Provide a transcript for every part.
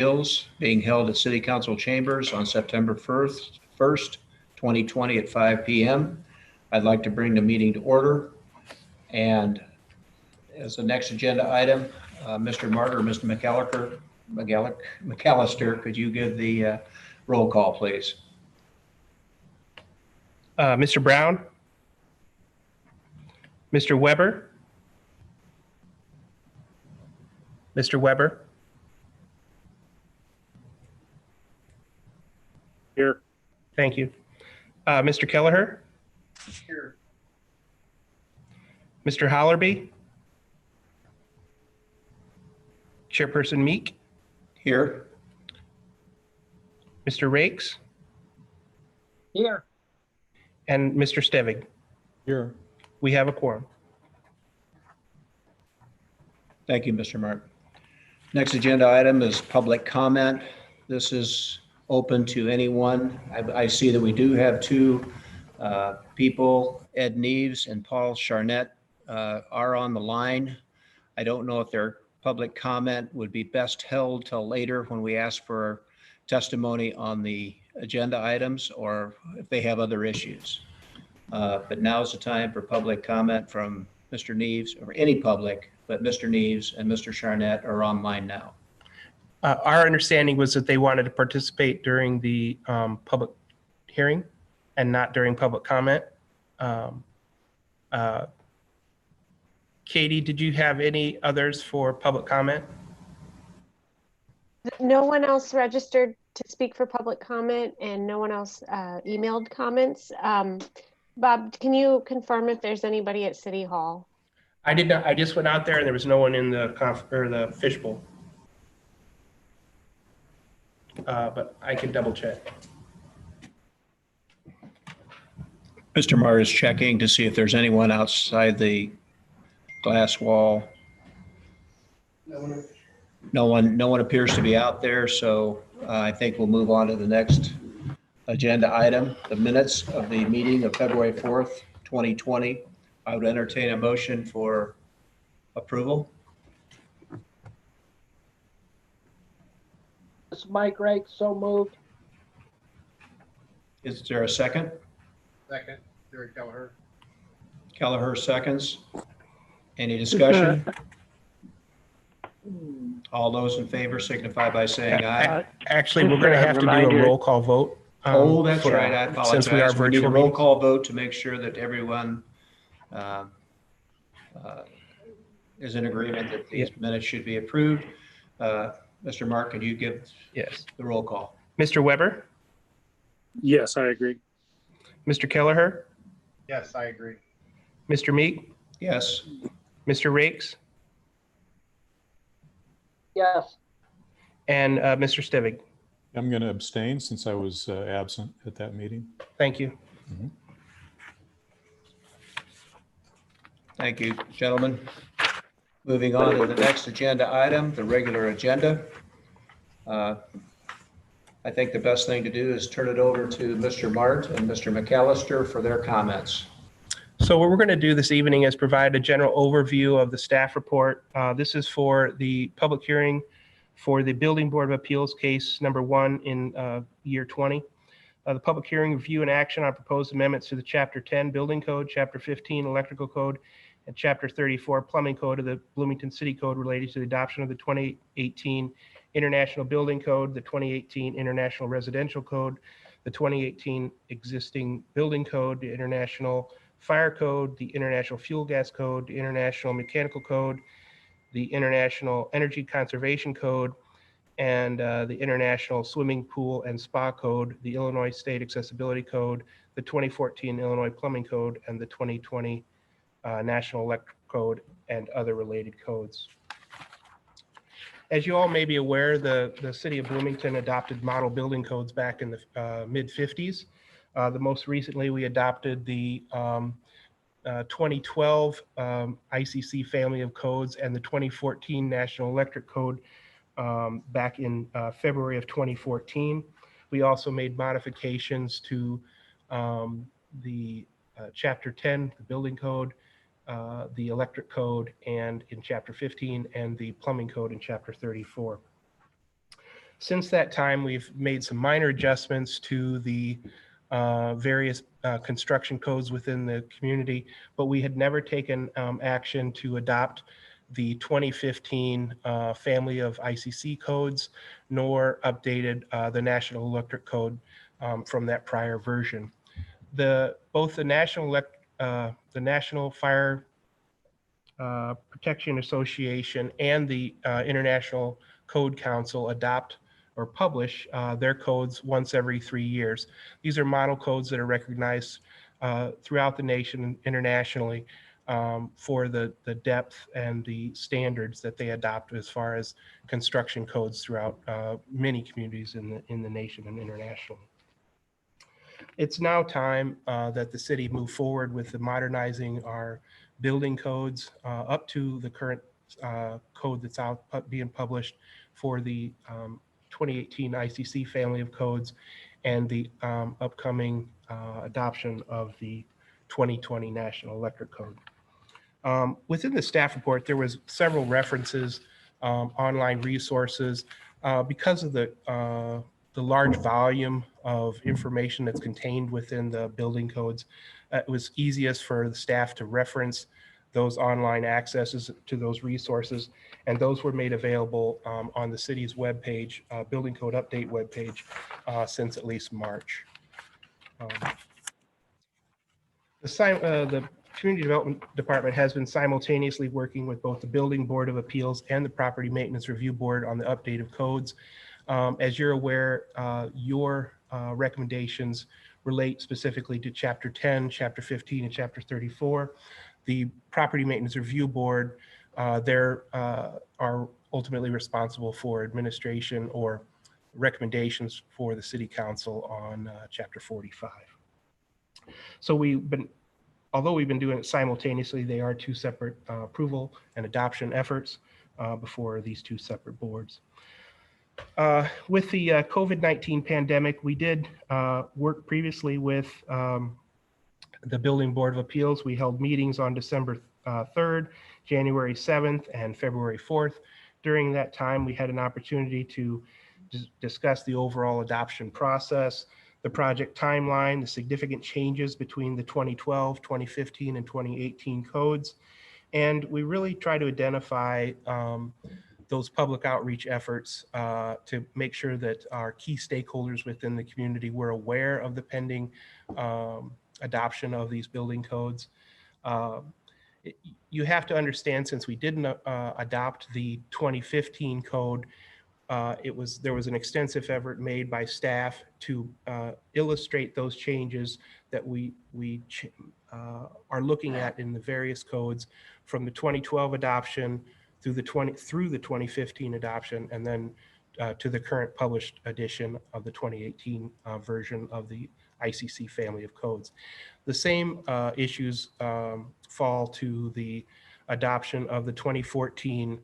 Bills being held at City Council Chambers on September 1st, 2020 at 5 p.m. I'd like to bring the meeting to order. And as the next agenda item, Mr. Martin or Mr. McAllister, could you give the roll call, please? Mr. Brown, Mr. Weber, Mr. Weber, here. Thank you. Mr. Kelleher, Here. Mr. Hollerby, Chairperson Meek, Here. Mr. Rakes, Here. and Mr. Stevig. Here. We have a quorum. Thank you, Mr. Martin. Next agenda item is public comment. This is open to anyone. I see that we do have two people, Ed Neves and Paul Charnett, are on the line. I don't know if their public comment would be best held till later when we ask for testimony on the agenda items, or if they have other issues. But now's the time for public comment from Mr. Neves, or any public, but Mr. Neves and Mr. Charnett are online now. Our understanding was that they wanted to participate during the public hearing and not during public comment. Katie, did you have any others for public comment? No one else registered to speak for public comment, and no one else emailed comments. Bob, can you confirm if there's anybody at City Hall? I did not. I just went out there and there was no one in the fishbowl. But I can double check. Mr. Marr is checking to see if there's anyone outside the glass wall. No one appears to be out there, so I think we'll move on to the next agenda item, the minutes of the meeting of February 4th, 2020. I would entertain a motion for approval. This is Mike Rake, so moved. Is there a second? Second, Jerry Kelleher. Kelleher seconds. Any discussion? All those in favor signify by saying aye. Actually, we're going to have to do a roll call vote. Oh, that's right. I apologize. Since we are We need a virtual. roll call vote to make sure that everyone is in agreement that these minutes should be approved. Mr. Mark, could you give Yes. the roll call? Mr. Weber, Yes, I agree. Mr. Kelleher, Yes, I agree. Mr. Meek, Yes. Mr. Rakes, Yes. and Mr. Stevig. I'm going to abstain since I was absent at that meeting. Thank you. Thank you, gentlemen. Moving on to the next agenda item, the regular agenda. I think the best thing to do is turn it over to Mr. Mart and Mr. McAllister for their comments. So what we're going to do this evening is provide a general overview of the staff report. This is for the public hearing for the Building Board of Appeals case number 1 in year 20. The public hearing, review, and action on proposed amendments to the Chapter 10 Building Code, Chapter 15 Electrical Code, and Chapter 34 Plumbing Code of the Bloomington City Code related to the adoption of the 2018 International Building Code, the 2018 International Residential Code, the 2018 Existing Building Code, the International Fire Code, the International Fuel Gas Code, the International Mechanical Code, the International Energy Conservation Code, and the International Swimming Pool and Spa Code, the Illinois State Accessibility Code, the 2014 Illinois Plumbing Code, and the 2020 National Electric Code, and other related codes. As you all may be aware, the city of Bloomington adopted model building codes back in the mid-50s. The most recently, we adopted the 2012 ICC family of codes and the 2014 National Electric Code back in February of 2014. We also made modifications to the Chapter 10, the Building Code, the Electric Code, and in Chapter 15, and the Plumbing Code in Chapter 34. Since that time, we've made some minor adjustments to the various construction codes within the community, but we had never taken action to adopt the 2015 family of ICC codes, nor updated the National Electric Code from that prior version. Both the National Fire Protection Association and the International Code Council adopt or publish their codes once every 3 years. These are model codes that are recognized throughout the nation and internationally for the depth and the standards that they adopt as far as construction codes throughout many communities in the nation and internationally. It's now time that the city move forward with the modernizing our building codes up to the current code that's out being published for the 2018 ICC family of codes and the upcoming adoption of the 2020 National Electric Code. Within the staff report, there was several references, online resources, because of the large volume of information that's contained within the building codes. It was easiest for the staff to reference those online accesses to those resources, and those were made available on the city's webpage, building code update webpage, since at least March. The Community Development Department has been simultaneously working with both the Building Board of Appeals and the Property Maintenance Review Board on the update of codes. As you're aware, your recommendations relate specifically to Chapter 10, Chapter 15, and Chapter 34. The Property Maintenance Review Board, are ultimately responsible for administration or recommendations for the City Council on Chapter 45. So although we've been doing it simultaneously, they are two separate approval and adoption efforts before these two separate boards. With the COVID-19 pandemic, we did work previously with the Building Board of Appeals. We held meetings on December 3rd, January 7th, and February 4th. During that time, we had an opportunity to discuss the overall adoption process, the project timeline, the significant changes between the 2012, 2015, and 2018 codes. And we really try to identify those public outreach efforts to make sure that our key stakeholders within the community were aware of the pending adoption of these building codes. You have to understand, since we didn't adopt the 2015 code, there was an extensive effort made by staff to illustrate those changes that we are looking at in the various codes from the 2012 adoption through the 2015 adoption, and then to the current published edition of the 2018 version of the ICC family of codes. The same issues fall to the adoption of the 2014,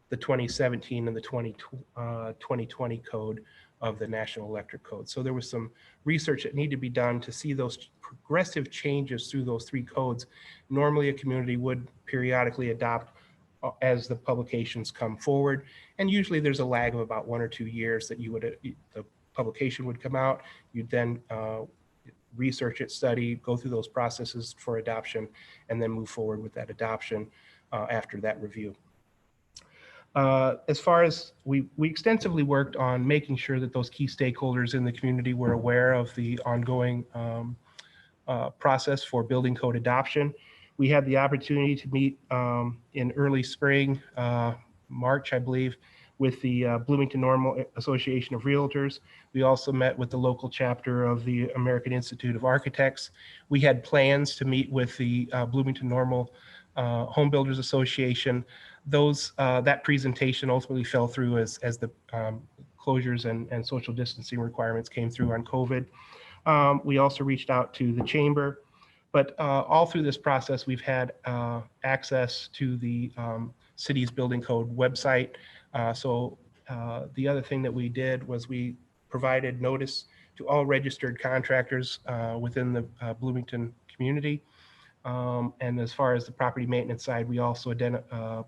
the 2017, and the 2020 code of the National Electric Code. So there was some research that needed to be done to see those progressive changes through those three codes. Normally, a community would periodically adopt as the publications come forward, and usually there's a lag of about 1 or 2 years that the publication would come out. You'd then research it, study, go through those processes for adoption, and then move forward with that adoption after that review. As far as we extensively worked on making sure that those key stakeholders in the community were aware of the ongoing process for building code adoption. We had the opportunity to meet in early spring, March, I believe, with the Bloomington Normal Association of Realtors. We also met with the local chapter of the American Institute of Architects. We had plans to meet with the Bloomington Normal Home Builders Association. That presentation ultimately fell through as the closures and social distancing requirements came through on COVID. We also reached out to the chamber, but all through this process, we've had access to the city's building code website. So the other thing that we did was we provided notice to all registered contractors within the Bloomington community. And as far as the property maintenance side, we also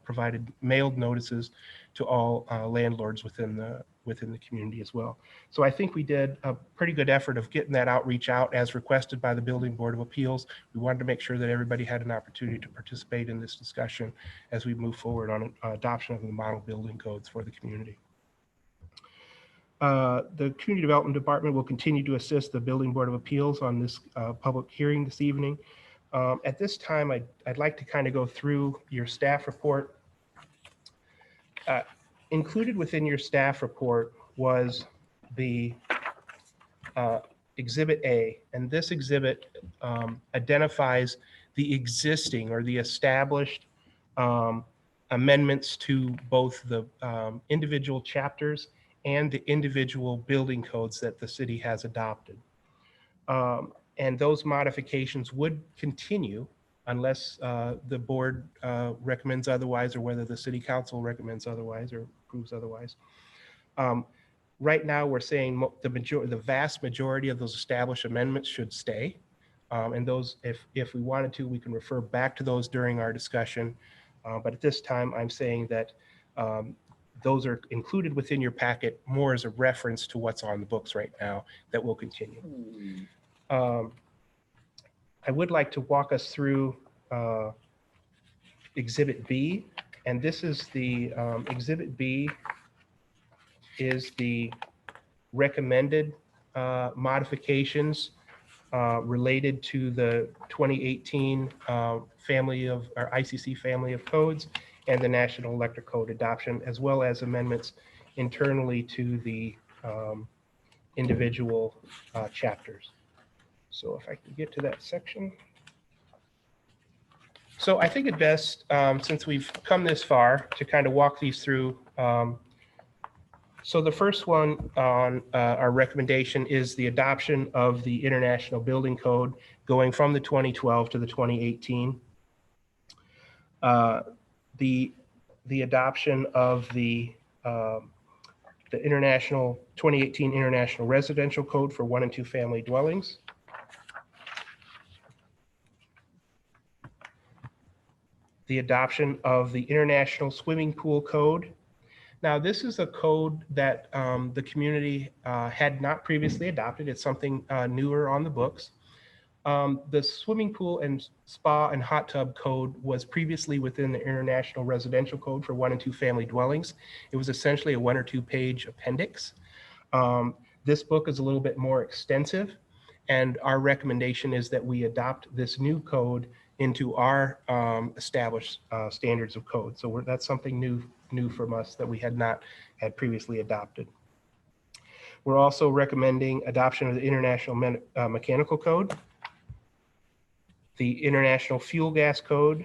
provided mailed notices to all landlords within the within the community as well. So I think we did a pretty good effort of getting that outreach out as requested by the Building Board of Appeals. We wanted to make sure that everybody had an opportunity to participate in this discussion as we move forward on adoption of the model building codes for the community. The Community Development Department will continue to assist the Building Board of Appeals on this public hearing this evening. At this time, I'd like to kind of go through your staff report. Included within your staff report was the Exhibit A, and this exhibit identifies the existing or the established amendments to both the individual chapters and the individual building codes that the city has adopted. And those modifications would continue unless the board recommends otherwise, or whether the city council recommends otherwise or approves otherwise. Right now, we're saying the vast majority of those established amendments should stay. And those, if we wanted to, we can refer back to those during our discussion. But at this time, I'm saying that those are included within your packet more as a reference to what's on the books right now that will continue. I would like to walk us through Exhibit B, and this is the Exhibit B is the recommended modifications related to the 2018 family of our ICC family of codes and the National Electric Code adoption, as well as amendments internally to the individual chapters. So if I can get to that section. So I think it best, since we've come this far, to kind of walk these through. So the first one on our recommendation is the adoption of the International Building Code going from the 2012 to the 2018. The adoption of the International 2018 International Residential Code for 1 and 2 family dwellings. The adoption of the International Swimming Pool Code. Now, this is a code that the community had not previously adopted. It's something newer on the books. The swimming pool and spa and hot tub code was previously within the International Residential Code for 1 and 2 family dwellings. It was essentially a 1 or 2 page appendix. This book is a little bit more extensive, and our recommendation is that we adopt this new code into our established standards of code. So that's something new from us that we had not had previously adopted. We're also recommending adoption of the International Mechanical Code, the International Fuel Gas Code,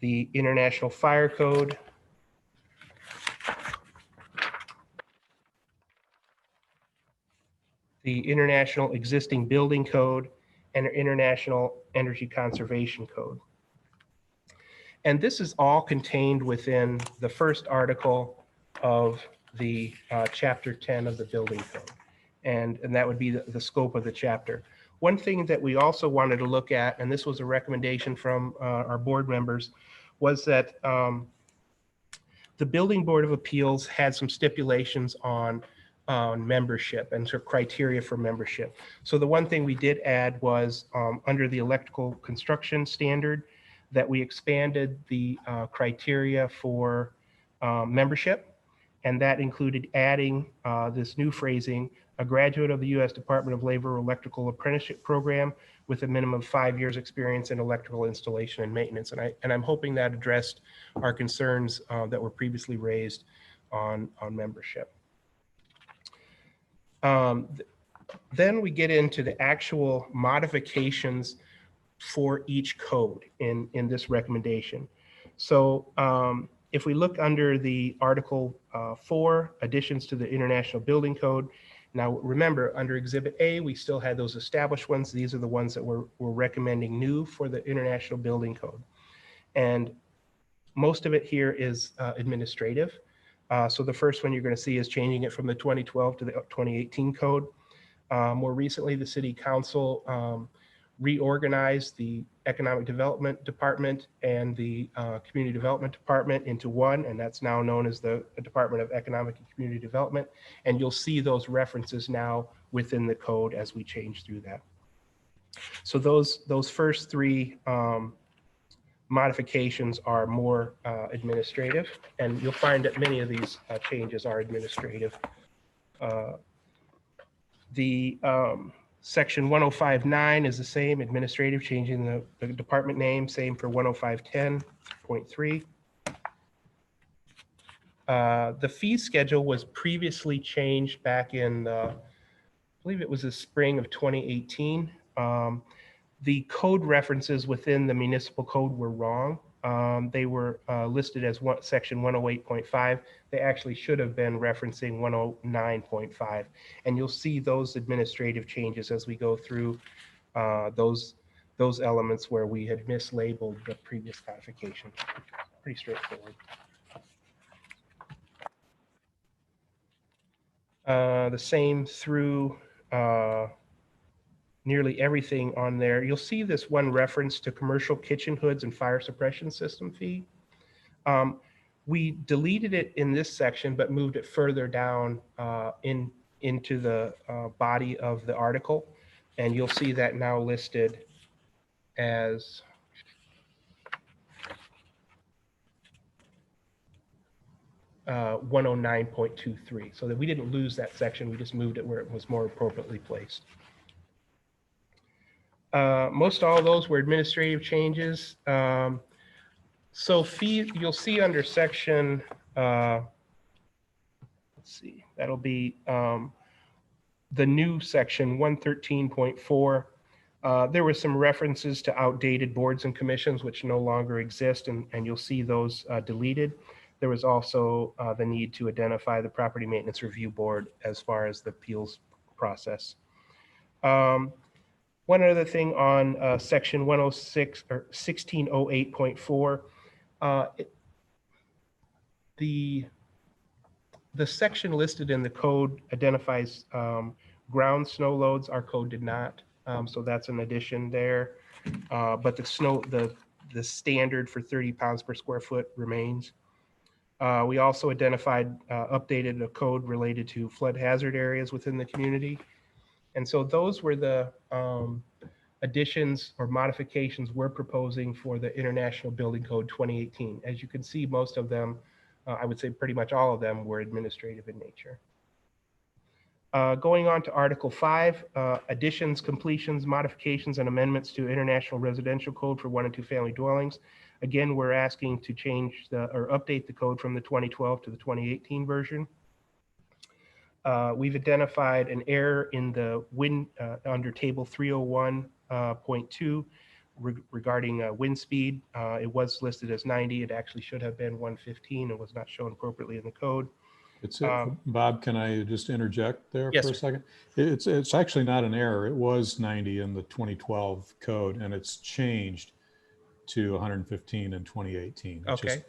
the International Fire Code, the International Existing Building Code, and our International Energy Conservation Code. And this is all contained within the first article of the Chapter 10 of the Building Code. And that would be the scope of the chapter. One thing that we also wanted to look at, and this was a recommendation from our board members, was that the Building Board of Appeals had some stipulations on membership and sort of criteria for membership. So the one thing we did add was under the electrical construction standard that we expanded the criteria for membership, and that included adding this new phrasing, a graduate of the U.S. Department of Labor Electrical Apprenticeship Program with a minimum of 5 years experience in electrical installation and maintenance. And I'm hoping that addressed our concerns that were previously raised on membership. Then we get into the actual modifications for each code in this recommendation. So if we look under the Article 4, additions to the International Building Code, now remember, under Exhibit A, we still had those established ones. These are the ones that we're recommending new for the International Building Code. And most of it here is administrative. So the first one you're going to see is changing it from the 2012 to the 2018 code. More recently, the City Council reorganized the Economic Development Department and the Community Development Department into one, and that's now known as the Department of Economic and Community Development. And you'll see those references now within the code as we change through that. So those first three modifications are more administrative, and you'll find that many of these changes are administrative. The section 105.9 is the same, administrative, changing the department name, same for 105.10.3. The fee schedule was previously changed back in, I believe it was the spring of 2018. The code references within the municipal code were wrong. They were listed as section 108.5. They actually should have been referencing 109.5. And you'll see those administrative changes as we go through those elements where we had mislabeled the previous codification. Pretty straightforward. The same through nearly everything on there. You'll see this one reference to commercial kitchen hoods and fire suppression system fee. We deleted it in this section, but moved it further down into the body of the article. And you'll see that now listed as uh, 109.23. So that we didn't lose that section, we just moved it where it was more appropriately placed. Most all of those were administrative changes. So fee, you'll see under section, let's see, that'll be the new section 113.4. There were some references to outdated boards and commissions which no longer exist, and you'll see those deleted. There was also the need to identify the Property Maintenance Review Board as far as the appeals process. One other thing on section 106 or 1608.4, the section listed in the code identifies ground snow loads. Our code did not, so that's an addition there. But the standard for 30 pounds per square foot remains. We also identified, updated a code related to flood hazard areas within the community. And so those were the additions or modifications we're proposing for the International Building Code 2018. As you can see, most of them, I would say pretty much all of them, were administrative in nature. Going on to Article 5, additions, completions, modifications, and amendments to International Residential Code for 1 and 2 family dwellings. Again, we're asking to change or update the code from the 2012 to the 2018 version. We've identified an error in the under table 301.2 regarding wind speed. It was listed as 90. It actually should have been 115. It was not shown appropriately in the code. It's Bob, can I just interject there Yes, for a second? It's actually not an error. It was 90 in the 2012 code, and it's changed to 115 in 2018. Okay.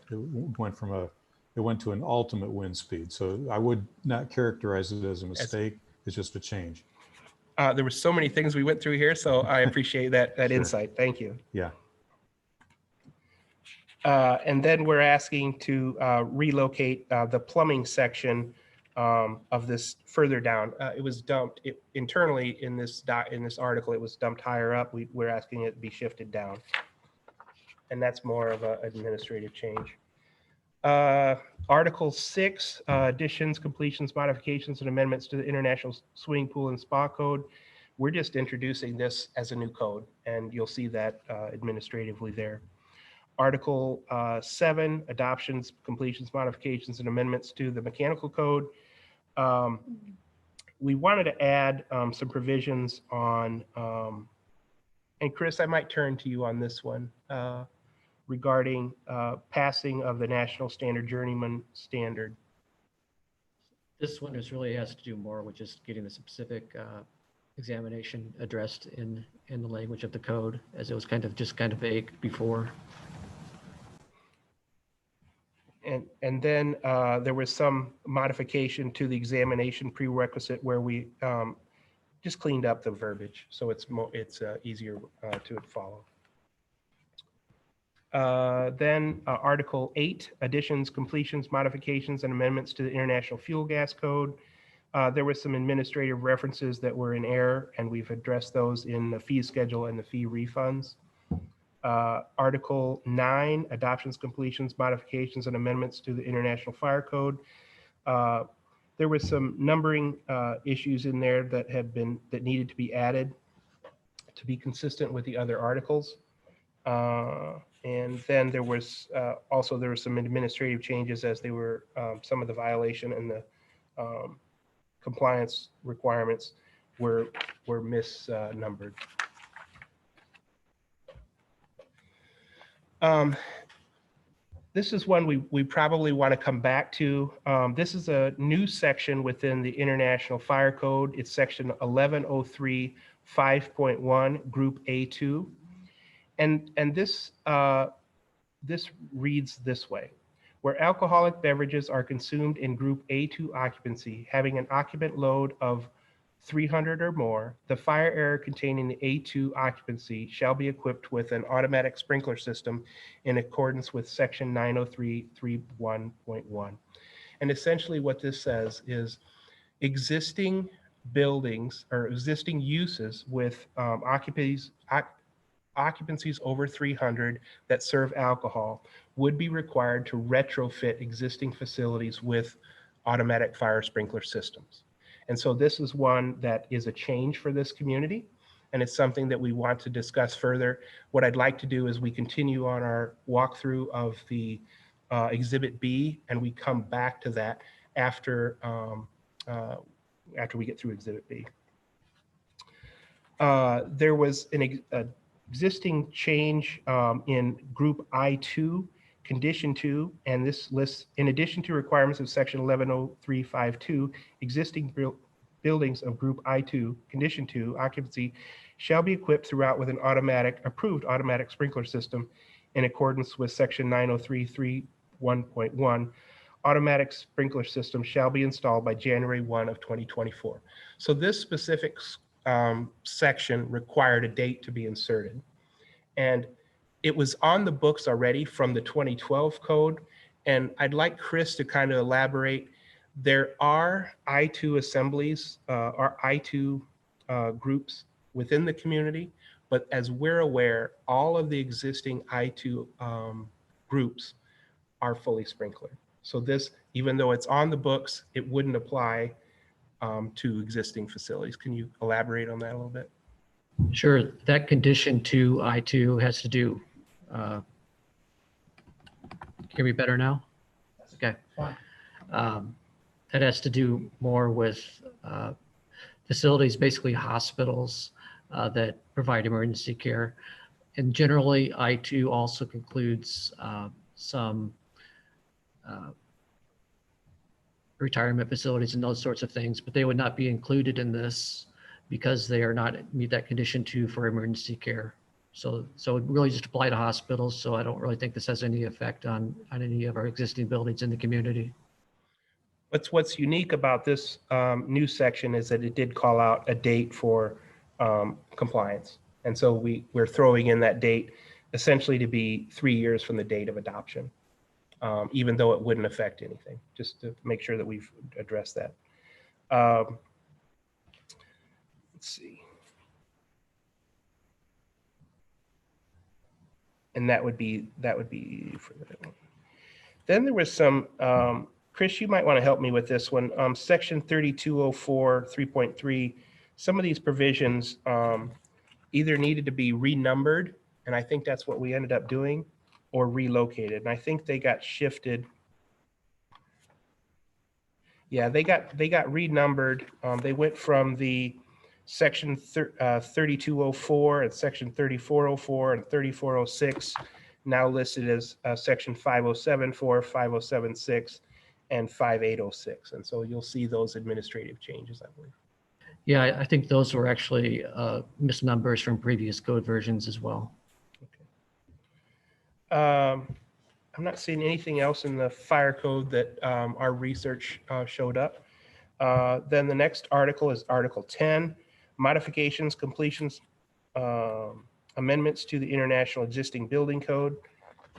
It went to an ultimate wind speed. So I would not characterize it as a mistake. It's just a change. There were so many things we went through here, so I appreciate that Sure. insight. Thank you. Yeah. And then we're asking to relocate the plumbing section of this further down. It was dumped internally in this article. It was dumped higher up. We're asking it to be shifted down, and that's more of an administrative change. Article 6, additions, completions, modifications, and amendments to the International Swimming Pool and Spa Code. We're just introducing this as a new code, and you'll see that administratively there. Article 7, adoptions, completions, modifications, and amendments to the Mechanical Code. We wanted to add some provisions on, and Chris, I might turn to you on this one, regarding passing of the National Standard Journeyman Standard. This one really has to do more with just getting the specific examination addressed in the language of the code, as it was kind of vague before. And then there was some modification to the examination prerequisite where we just cleaned up the verbiage, so it's easier to follow. Then Article 8, additions, completions, modifications, and amendments to the International Fuel Gas Code. There were some administrative references that were in error, and we've addressed those in the fee schedule and the fee refunds. Article 9, adoptions, completions, modifications, and amendments to the International Fire Code. There were some numbering issues in there that needed to be added to be consistent with the other articles. And then there was also some administrative changes as they were some of the violation and the compliance requirements were misnumbered. This is one we probably want to come back to. This is a new section within the International Fire Code. It's section 1103 5.1, Group A2. And this reads this way: where alcoholic beverages are consumed in Group A2 occupancy, having an occupant load of 300 or more, the fire area containing the A2 occupancy shall be equipped with an automatic sprinkler system in accordance with section 903.3.1.1. And essentially what this says is existing buildings or existing uses with occupancies over 300 that serve alcohol would be required to retrofit existing facilities with automatic fire sprinkler systems. And so this is one that is a change for this community, and it's something that we want to discuss further. What I'd like to do is we continue on our walkthrough of the Exhibit B, and we come back to that after we get through Exhibit B. There was an existing change in Group I2, Condition 2, and this lists, in addition to requirements of Section 110352, existing buildings of Group I2, Condition 2, occupancy shall be equipped throughout with an approved automatic sprinkler system in accordance with Section 903.3.1.1. Automatic sprinkler system shall be installed by January 1 of 2024. So this specific section required a date to be inserted. And it was on the books already from the 2012 code. And I'd like Chris to kind of elaborate. There are I2 assemblies, or I2 groups within the community, but as we're aware, all of the existing I2 groups are fully sprinklered. So this, even though it's on the books, it wouldn't apply to existing facilities. Can you elaborate on that a little bit? Sure. That Condition 2 I2 has to do. Hear me better now? Okay. That has to do more with facilities, basically hospitals that provide emergency care. And generally, I2 also includes some retirement facilities and those sorts of things, but they would not be included in this because they are not meet that Condition 2 for emergency care. So it really just apply to hospitals. So I don't really think this has any effect on any of our existing buildings in the community. What's unique about this new section is that it did call out a date for compliance. And so we're throwing in that date essentially to be 3 years from the date of adoption, even though it wouldn't affect anything, just to make sure that we've addressed that. Let's see. And that would be for that one. Then there was some, Chris, you might want to help me with this one. Section 3204 3.3, some of these provisions either needed to be renumbered, and I think that's what we ended up doing, or relocated. And I think they got shifted. Yeah, they got renumbered. They went from the Section 3204 and Section 3404 and 3406, now listed as Section 5074, 5076, and 5806. And so you'll see those administrative changes, I believe. Yeah, I think those were actually misnumbers from previous code versions as well. Okay. I'm not seeing anything else in the fire code that our research showed up. Then the next article is Article 10, Modifications, completions, amendments to the International Existing Building Code.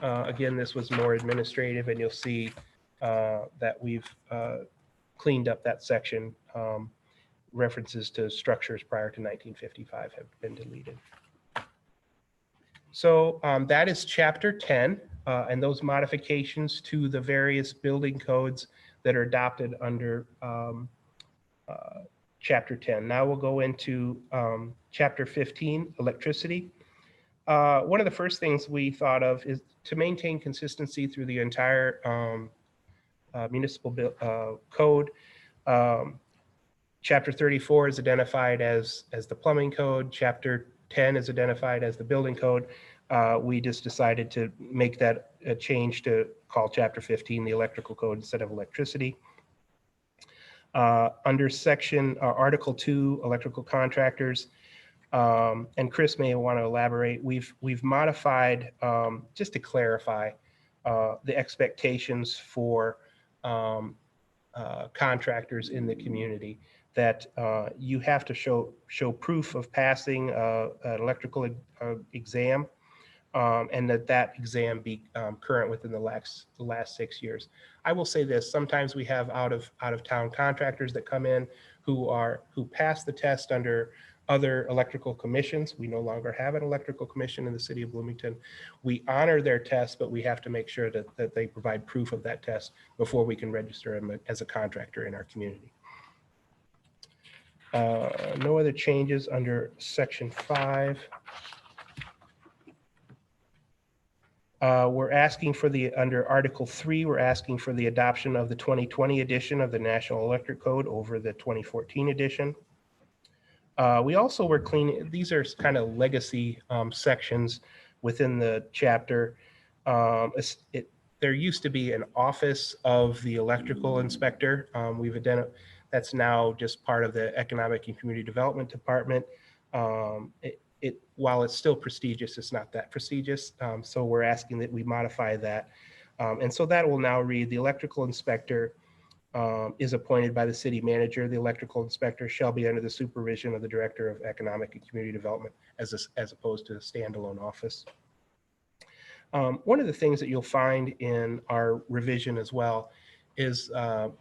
Again, this was more administrative, and you'll see that we've cleaned up that section. References to structures prior to 1955 have been deleted. So that is Chapter 10, and those modifications to the various building codes that are adopted under Chapter 10. Now we'll go into Chapter 15, electricity. One of the first things we thought of is to maintain consistency through the entire municipal code. Chapter 34 is identified as the plumbing code. Chapter 10 is identified as the building code. We just decided to make that a change to call Chapter 15 the electrical code instead of electricity. Under section Article 2, electrical contractors, and Chris may want to elaborate, we've modified, just to clarify, the expectations for contractors in the community, that you have to show proof of passing an electrical exam, and that exam be current within the last 6 years. I will say this: sometimes we have out of town contractors that come in who pass the test under other electrical commissions. We no longer have an electrical commission in the city of Bloomington. We honor their test, but we have to make sure that they provide proof of that test before we can register them as a contractor in our community. No other changes under section 5. We're asking for under Article 3, we're asking for the adoption of the 2020 edition of the National Electric Code over the 2014 edition. We also were cleaning, these are kind of legacy sections within the chapter. There used to be an office of the electrical inspector. We've identified, that's now just part of the Economic and Community Development Department. While it's still prestigious, it's not that prestigious. So we're asking that we modify that. And so that will now read: the electrical inspector is appointed by the city manager. The electrical inspector shall be under the supervision of the Director of Economic and Community Development as opposed to a standalone office. One of the things that you'll find in our revision as well is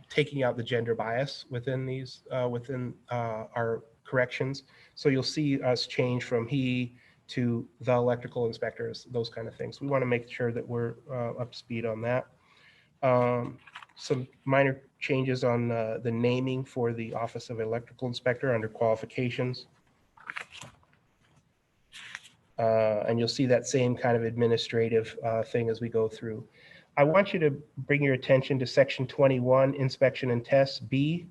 taking out the gender bias within these, our corrections. So you'll see us change from he to the electrical inspectors, those kind of things. We want to make sure that we're up to speed on that. Some minor changes on the naming for the Office of Electrical Inspector under qualifications. And you'll see that same kind of administrative thing as we go through. I want you to bring your attention to section 21, inspection and tests, B,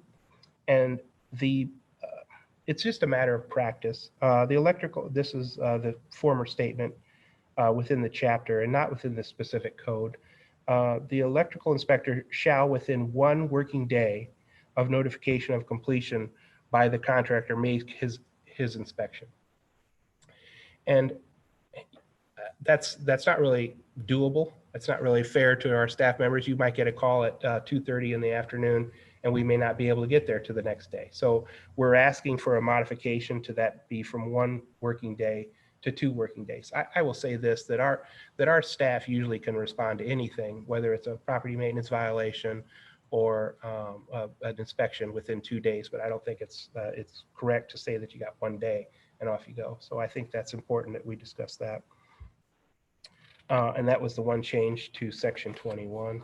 and it's just a matter of practice. The electrical, this is the former statement within the chapter and not within the specific code. The electrical inspector shall, within 1 working day of notification of completion by the contractor, make his inspection. And that's not really doable. It's not really fair to our staff members. You might get a call at 2:30 in the afternoon, and we may not be able to get there to the next day. So we're asking for a modification to that be from 1 working day to 2 working days. I will say this, that our staff usually can respond to anything, whether it's a property maintenance violation or an inspection within 2 days, but I don't think it's correct to say that you got 1 day and off you go. So I think that's important that we discuss that. And that was the one change to section 21.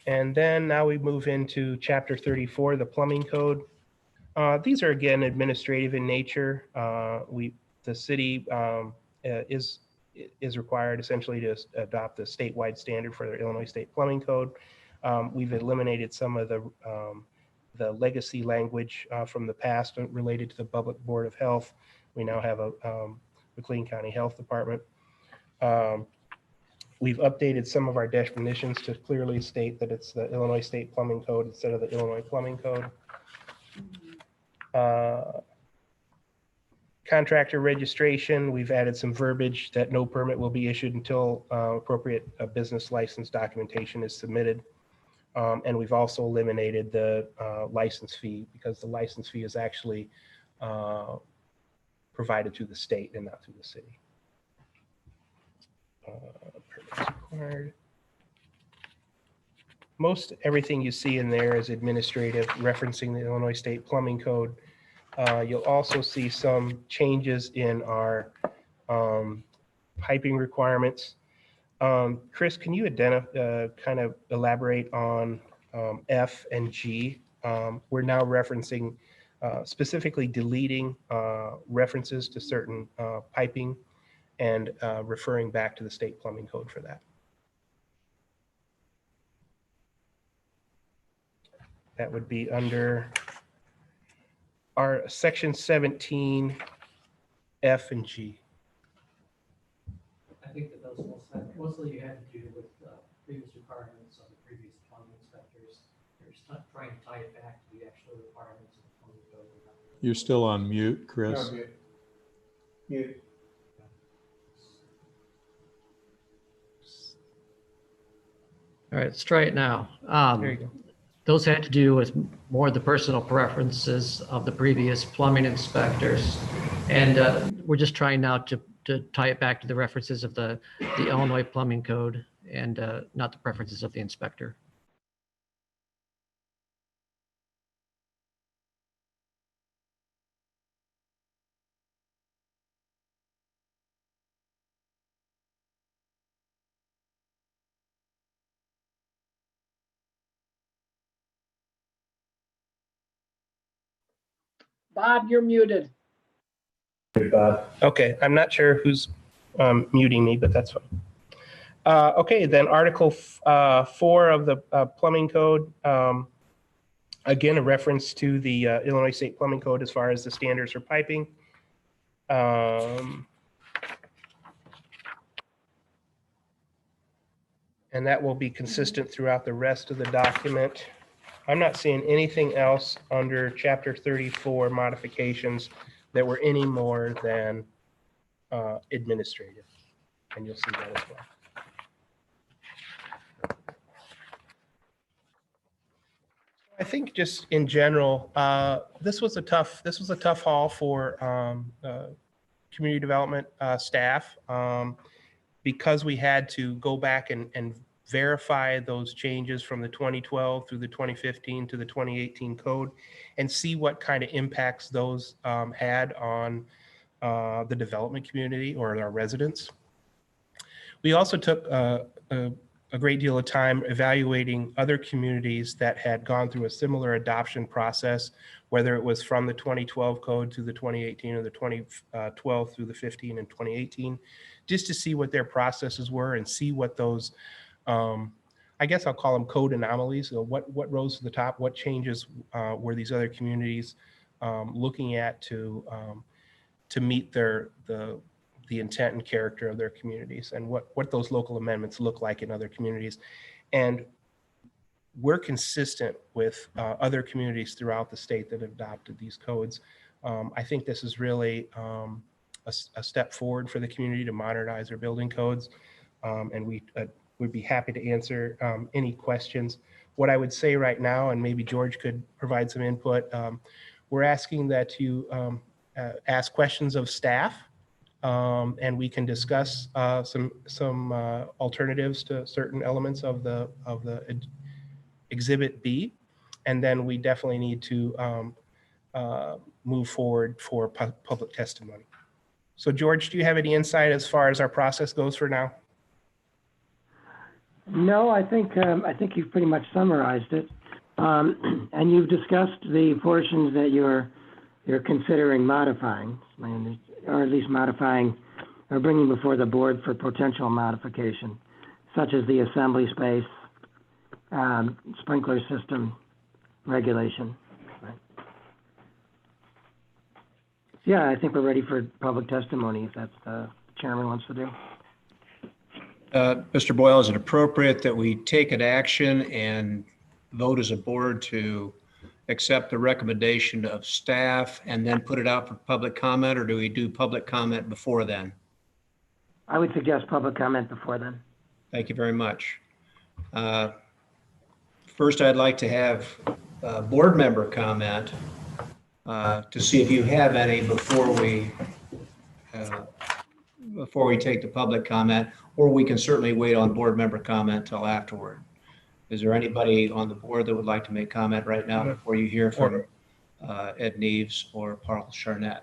And then now we move into chapter 34, the plumbing code. These are again administrative in nature. The city is required essentially to adopt the statewide standard for the Illinois State Plumbing Code. We've eliminated some of the legacy language from the past related to the Public Board of Health. We now have a McLean County Health Department. We've updated some of our definitions to clearly state that it's the Illinois State Plumbing Code instead of the Illinois Plumbing Code. Contractor registration, we've added some verbiage that no permit will be issued until appropriate business license documentation is submitted. And we've also eliminated the license fee because the license fee is actually provided through the state and not through the city. Permits required. Most everything you see in there is administrative, referencing the Illinois State Plumbing Code. You'll also see some changes in our piping requirements. Chris, can you kind of elaborate on F and G? We're now referencing, specifically deleting references to certain piping and referring back to the state plumbing code for that. That would be under our section 17, F and G. I think that those mostly had to do with previous requirements of the previous plumbing inspectors. They're just trying to tie it back to the actual requirements of the plumbing code. You're still on mute, Chris. Mute. All right, let's try it now. There you go. Those had to do with more of the personal preferences of the previous plumbing inspectors. And we're just trying now to tie it back to the references of the Illinois Plumbing Code and not the preferences of the inspector. Bob, you're muted. Okay, I'm not sure who's muting me, but that's fine. Okay, then Article 4 of the Plumbing Code. Again, a reference to the Illinois State Plumbing Code as far as the standards for piping. And that will be consistent throughout the rest of the document. I'm not seeing anything else under Chapter 34 modifications that were any more than administrative, and you'll see that as well. I think just in general, this was a tough haul for community development staff because we had to go back and verify those changes from the 2012 through the 2015 to the 2018 code and see what kind of impacts those had on the development community or our residents. We also took a great deal of time evaluating other communities that had gone through a similar adoption process, whether it was from the 2012 code to the 2018 or the 2012 through the 15 and 2018, just to see what their processes were and see what those I guess I'll call them code anomalies. So what rose to the top? What changes were these other communities looking at to meet the intent and character of their communities, and what those local amendments look like in other communities? And we're consistent with other communities throughout the state that have adopted these codes. I think this is really a step forward for the community to modernize their building codes, and we'd be happy to answer any questions. What I would say right now, and maybe George could provide some input, we're asking that you ask questions of staff, and we can discuss some alternatives to certain elements of the Exhibit B, and then we definitely need to move forward for public testimony. So George, do you have any insight as far as our process goes for now? No, I think you've pretty much summarized it, and you've discussed the portions that you're considering modifying, or at least modifying or bringing before the board for potential modification, such as the assembly space, sprinkler system regulation. Right. Yeah, I think we're ready for public testimony if that's the chairman wants to do. Mr. Boyle, is it appropriate that we take an action and vote as a board to accept the recommendation of staff and then put it out for public comment, or do we do public comment before then? I would suggest public comment before then. Thank you very much. First, I'd like to have a board member comment to see if you have any before we take the public comment, or we can certainly wait on board member comment till afterward. Is there anybody on the board that would like to make comment right now before you hear from Ed Neves or Paul Charnett?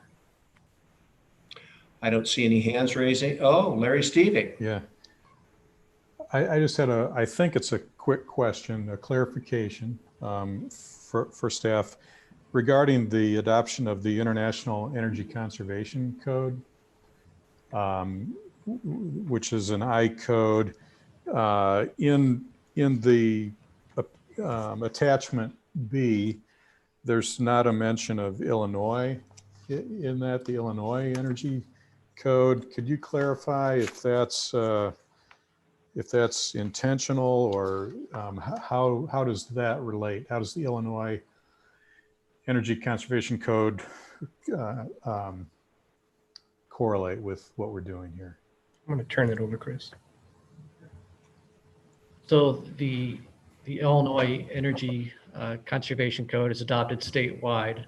I don't see any hands raising. Oh, Larry Steving. Yeah. I just had I think it's a quick question, a clarification for staff regarding the adoption of the International Energy Conservation Code, which is an I code. In the attachment B, there's not a mention of Illinois in that, the Illinois Energy Code. Could you clarify if that's intentional, or how does that relate? How does the Illinois Energy Conservation Code correlate with what we're doing here? I'm going to turn it over to Chris. So the Illinois Energy Conservation Code is adopted statewide.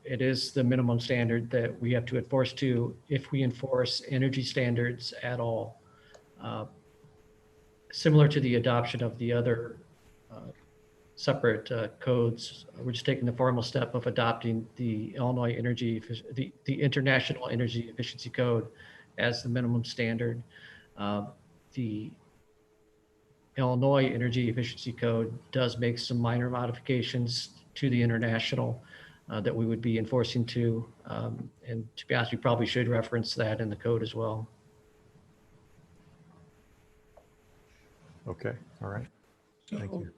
It is the minimum standard that we have to enforce to if we enforce energy standards at all. Similar to the adoption of the other separate codes, we're just taking the formal step of adopting the Illinois the International Energy Efficiency Code as the minimum standard. The Illinois Energy Efficiency Code does make some minor modifications to the international that we would be enforcing to. And to be honest, we probably should reference that in the code as well. Okay, all right. Thank you.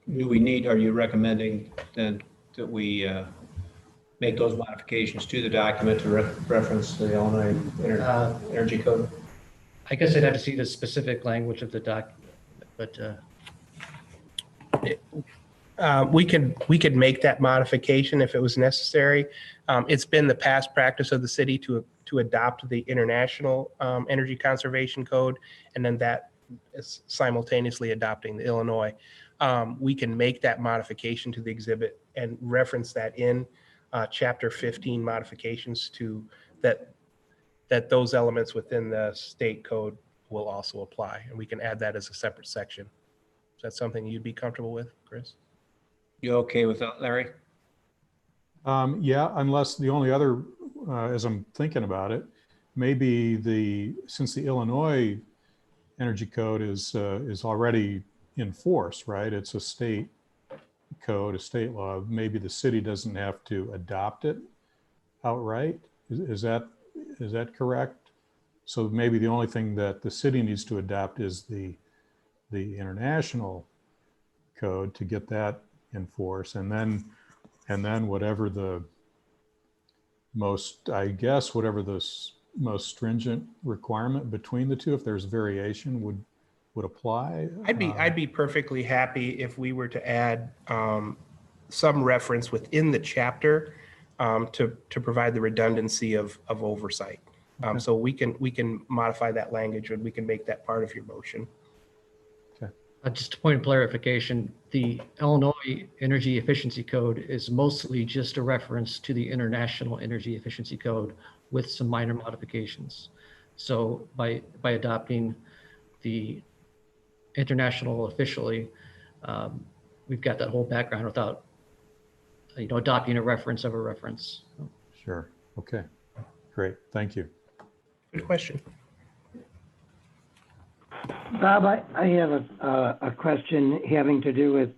Are you recommending then that we make those modifications to the document to reference the Illinois Energy Code? I guess I'd have to see the specific language of the document, but We could make that modification if it was necessary. It's been the past practice of the city to adopt the International Energy Conservation Code, and then that is simultaneously adopting the Illinois. We can make that modification to the exhibit and reference that in Chapter 15 modifications to that those elements within the state code will also apply, and we can add that as a separate section. Is that something you'd be comfortable with, Chris? You okay with that, Larry? Yeah, unless the only other, as I'm thinking about it, maybe since the Illinois Energy Code is already in force, right? It's a state code, a state law. Maybe the city doesn't have to adopt it outright. Is that correct? So maybe the only thing that the city needs to adopt is the international code to get that in force, and then whatever the most stringent requirement between the two, if there's variation, would apply. I'd be perfectly happy if we were to add some reference within the chapter to provide the redundancy of oversight. Okay. So we can modify that language, and we can make that part of your motion. just a point of clarification, the Illinois Energy Efficiency Code is mostly just a reference to the International Energy Efficiency Code with some minor modifications. So by adopting the international officially, we've got that whole background without, adopting a reference of a reference. Sure. Okay. Great. Thank you. Good question. Bob, I have a question having to do with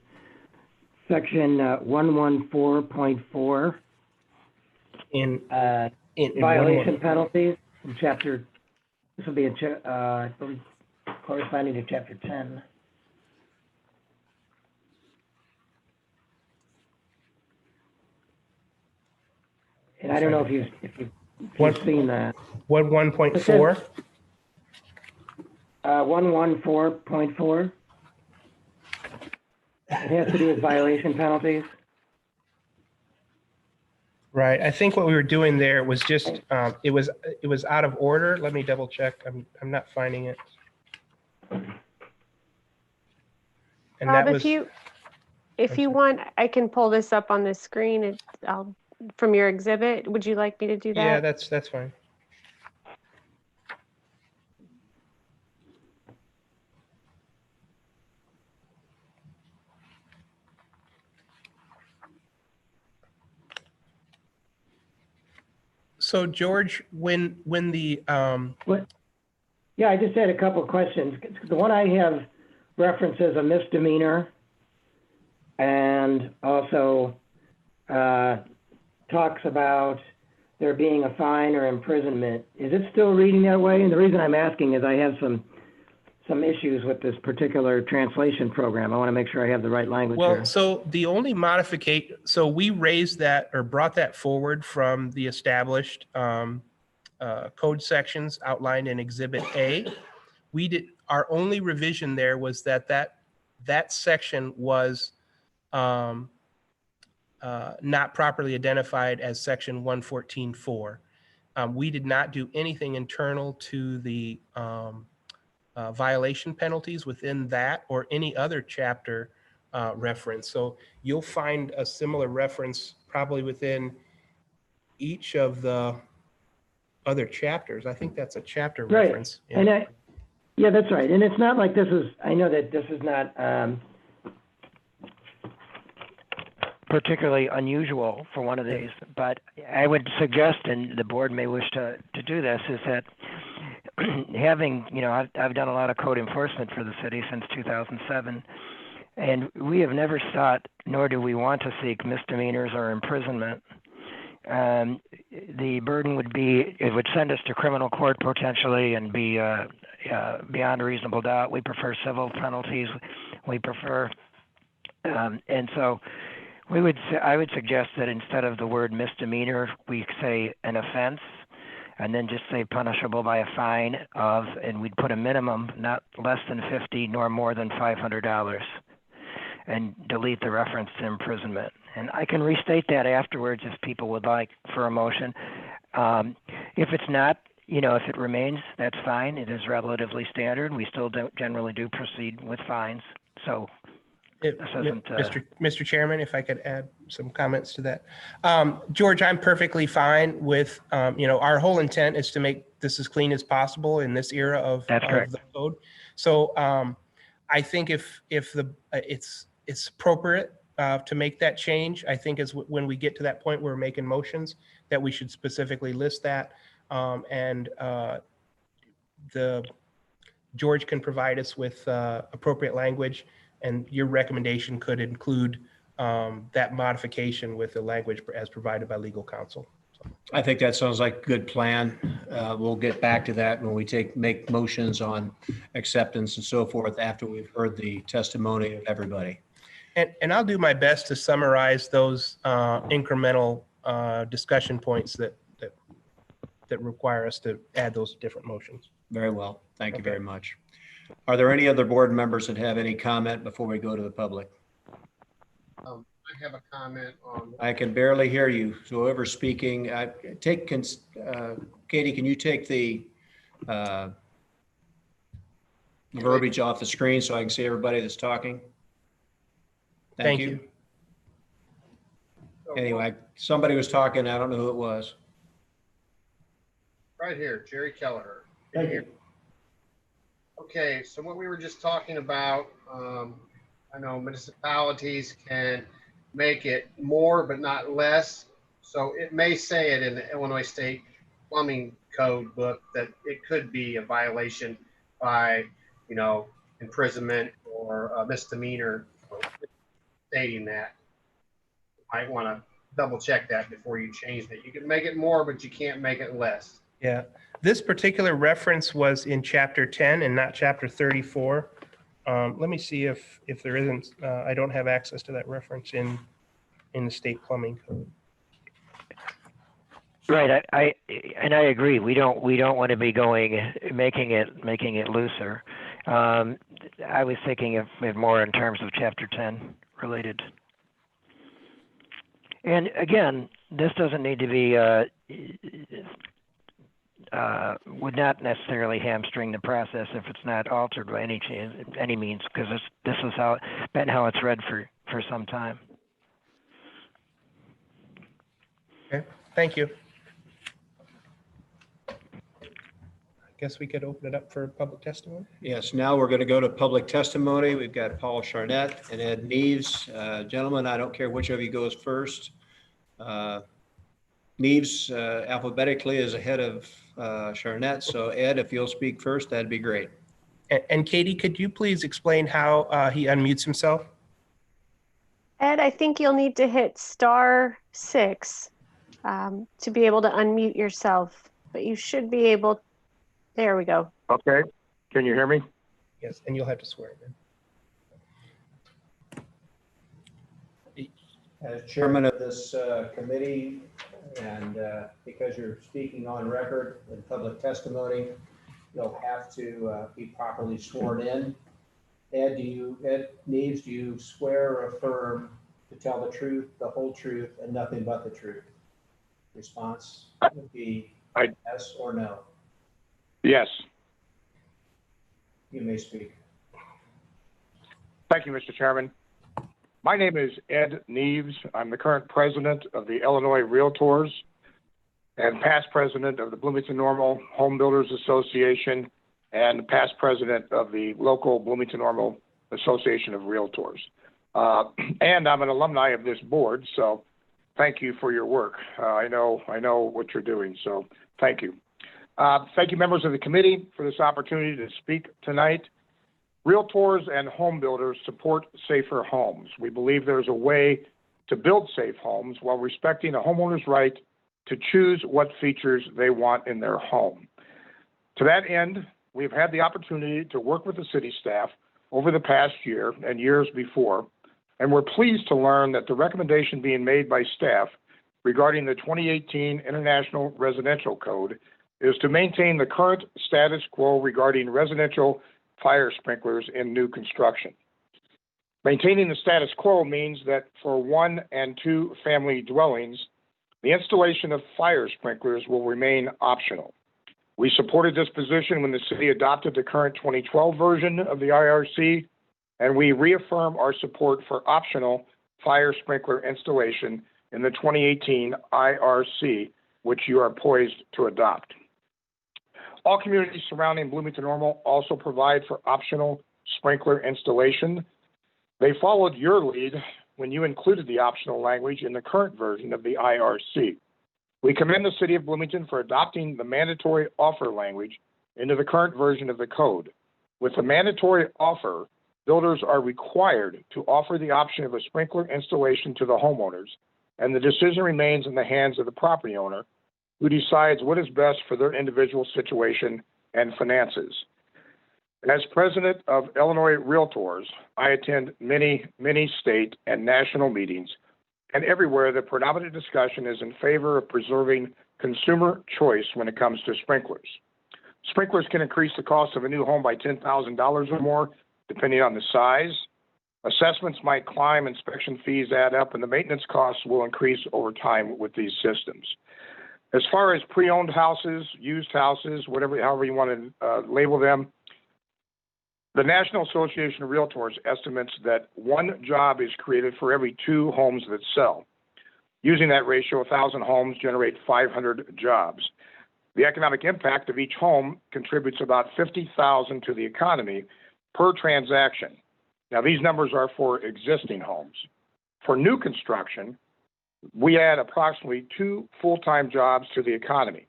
section 114.4. In Violation penalties in chapter, this will be in, I believe, corresponding to chapter 10. And I don't know if you've seen that. What 1.4? 114.4. It has to do with violation penalties. Right. I think what we were doing there was just it was out of order. Let me double check. I'm not finding it. And Bob, that was If you want, I can pull this up on the screen from your exhibit. Would you like me to do that? Yeah, that's fine. So George, when the What? Yeah, I just had a couple of questions. The one I have references a misdemeanor and also talks about there being a fine or imprisonment. Is it still reading that way? And the reason I'm asking is I have some issues with this particular translation program. I want to make sure I have the right language well, here. so the only modification, so we raised that or brought that forward from the established code sections outlined in Exhibit A. We did, our only revision there was that section was not properly identified as section 114.4. We did not do anything internal to the violation penalties within that or any other chapter reference. So you'll find a similar reference probably within each of the other chapters. I think that's a chapter Right. reference. Yeah. And yeah, that's right. And it's not like this is, I know that this is not particularly unusual for one of these, but I would suggest, and the board may wish to do this, is that having, I've done a lot of code enforcement for the city since 2007, and we have never sought, nor do we want to seek misdemeanors or imprisonment. The burden would be, it would send us to criminal court potentially and be beyond a reasonable doubt. We prefer civil penalties. We prefer, and so I would suggest that instead of the word misdemeanor, we say an offense, and then just say punishable by a fine of, and we'd put a minimum not less than $50 nor more than $500, and delete the reference to imprisonment. And I can restate that afterwards if people would like for a motion. If it's not, if it remains, that's fine. It is relatively standard. We still generally do proceed with fines. So Mr. Chairman, if I could add some comments to that. George, I'm perfectly fine with, our whole intent is to make this as clean as possible in this era of the code. So I think if it's appropriate to make that change, I think is when we get to that point where we're making motions that we should specifically list that. George can provide us with appropriate language, and your recommendation could include that modification with the language as provided by legal counsel. I think that sounds like a good plan. We'll get back to that when we make motions on acceptance and so forth after we've heard the testimony of everybody. And I'll do my best to summarize those incremental discussion points that require us to add those different motions. Very well. Thank you very much. Are there any other board members that have any comment before we go to the public? I have a comment on. I can barely hear you. So whoever's speaking, Katie, can you take the verbiage off the screen so I can see everybody that's talking? Thank you. Anyway, somebody was talking. I don't know who it was. Right here, Jerry Kelleher. Thank you. Okay, so what we were just talking about, I know municipalities can make it more but not less. So it may say it in the Illinois State Plumbing Code book that it could be a violation by, imprisonment or a misdemeanor stating that. You might want to double check that before you change it. You can make it more, but you can't make it less. Yeah, this particular reference was in chapter 10 and not chapter 34. Let me see if there isn't, I don't have access to that reference in the state plumbing code. Right, I agree. We don't want to be making it looser. I was thinking of it more in terms of chapter 10 related. And again, this doesn't need to be would not necessarily hamstring the process if it's not altered by any means, because this has been how it's read for some time. Okay, thank you. I guess we could open it up for public testimony. Yes, now we're going to go to public testimony. We've got Paul Charnett and Ed Neves. Gentlemen, I don't care which of you goes first. Neves alphabetically is ahead of Charnett, so Ed, if you'll speak first, that'd be great. And Katie, could you please explain how he unmutes himself? Ed, I think you'll need to hit *6 to be able to unmute yourself, but you should be able. There we go. Okay, can you hear me? Yes, and you'll have to swear in. As chairman of this committee, and because you're speaking on record in public testimony, you'll have to be properly sworn in. Ed Neves, do you swear or affirm to tell the truth, the whole truth, and nothing but the truth? Response would be yes or no. Yes. You may speak. Thank you, Mr. Chairman. My name is Ed Neves. I'm the current president of the Illinois Realtors and past president of the Bloomington Normal Home Builders Association and past president of the local Bloomington Normal Association of Realtors. And I'm an alumni of this board, so thank you for your work. I know what you're doing, so thank you. Thank you, members of the committee, for this opportunity to speak tonight. Realtors and home builders support safer homes. We believe there's a way to build safe homes while respecting a homeowner's right to choose what features they want in their home. To that end, we've had the opportunity to work with the city staff over the past year and years before, and we're pleased to learn that the recommendation being made by staff regarding the 2018 International Residential Code is to maintain the current status quo regarding residential fire sprinklers in new construction. Maintaining the status quo means that for 1 and 2 family dwellings, the installation of fire sprinklers will remain optional. We supported this position when the city adopted the current 2012 version of the IRC, and we reaffirm our support for optional fire sprinkler installation in the 2018 IRC, which you are poised to adopt. All communities surrounding Bloomington Normal also provide for optional sprinkler installation. They followed your lead when you included the optional language in the current version of the IRC. We commend the city of Bloomington for adopting the mandatory offer language into the current version of the code. With the mandatory offer, builders are required to offer the option of a sprinkler installation to the homeowners, and the decision remains in the hands of the property owner, who decides what is best for their individual situation and finances. As president of Illinois Realtors, I attend many state and national meetings, and everywhere the predominant discussion is in favor of preserving consumer choice when it comes to sprinklers. Sprinklers can increase the cost of a new home by $10,000 or more, depending on the size. Assessments might climb, inspection fees add up, and the maintenance costs will increase over time with these systems. As far as pre-owned houses, used houses, however you want to label them, the National Association of Realtors estimates that 1 job is created for every 2 homes that sell. Using that ratio, 1,000 homes generate 500 jobs. The economic impact of each home contributes about $50,000 to the economy per transaction. Now, these numbers are for existing homes. For new construction, we add approximately 2 full-time jobs to the economy.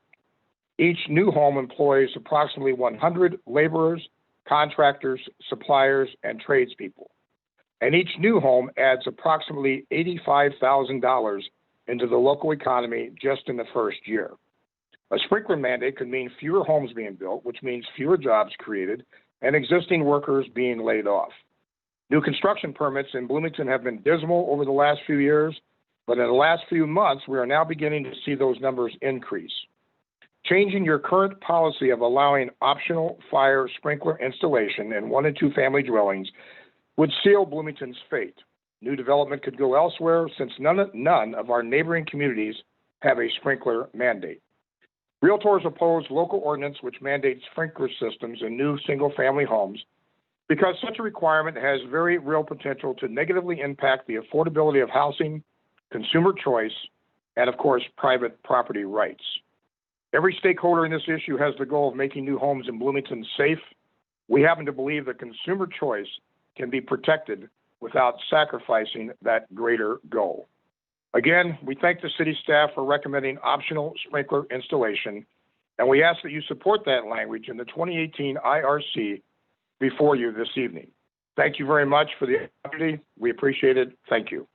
Each new home employs approximately 100 laborers, contractors, suppliers, and tradespeople. And each new home adds approximately $85,000 into the local economy just in the first year. A sprinkler mandate could mean fewer homes being built, which means fewer jobs created, and existing workers being laid off. New construction permits in Bloomington have been dismal over the last few years, but in the last few months, we are now beginning to see those numbers increase. Changing your current policy of allowing optional fire sprinkler installation in 1 and 2 family dwellings would seal Bloomington's fate. New development could go elsewhere since none of our neighboring communities have a sprinkler mandate. Realtors oppose local ordinance which mandates sprinkler systems in new single-family homes because such a requirement has very real potential to negatively impact the affordability of housing, consumer choice, and of course, private property rights. Every stakeholder in this issue has the goal of making new homes in Bloomington safe. We happen to believe that consumer choice can be protected without sacrificing that greater goal. Again, we thank the city staff for recommending optional sprinkler installation, and we ask that you support that language in the 2018 IRC before you this evening. Thank you very much for the opportunity. We appreciate it. Thank you.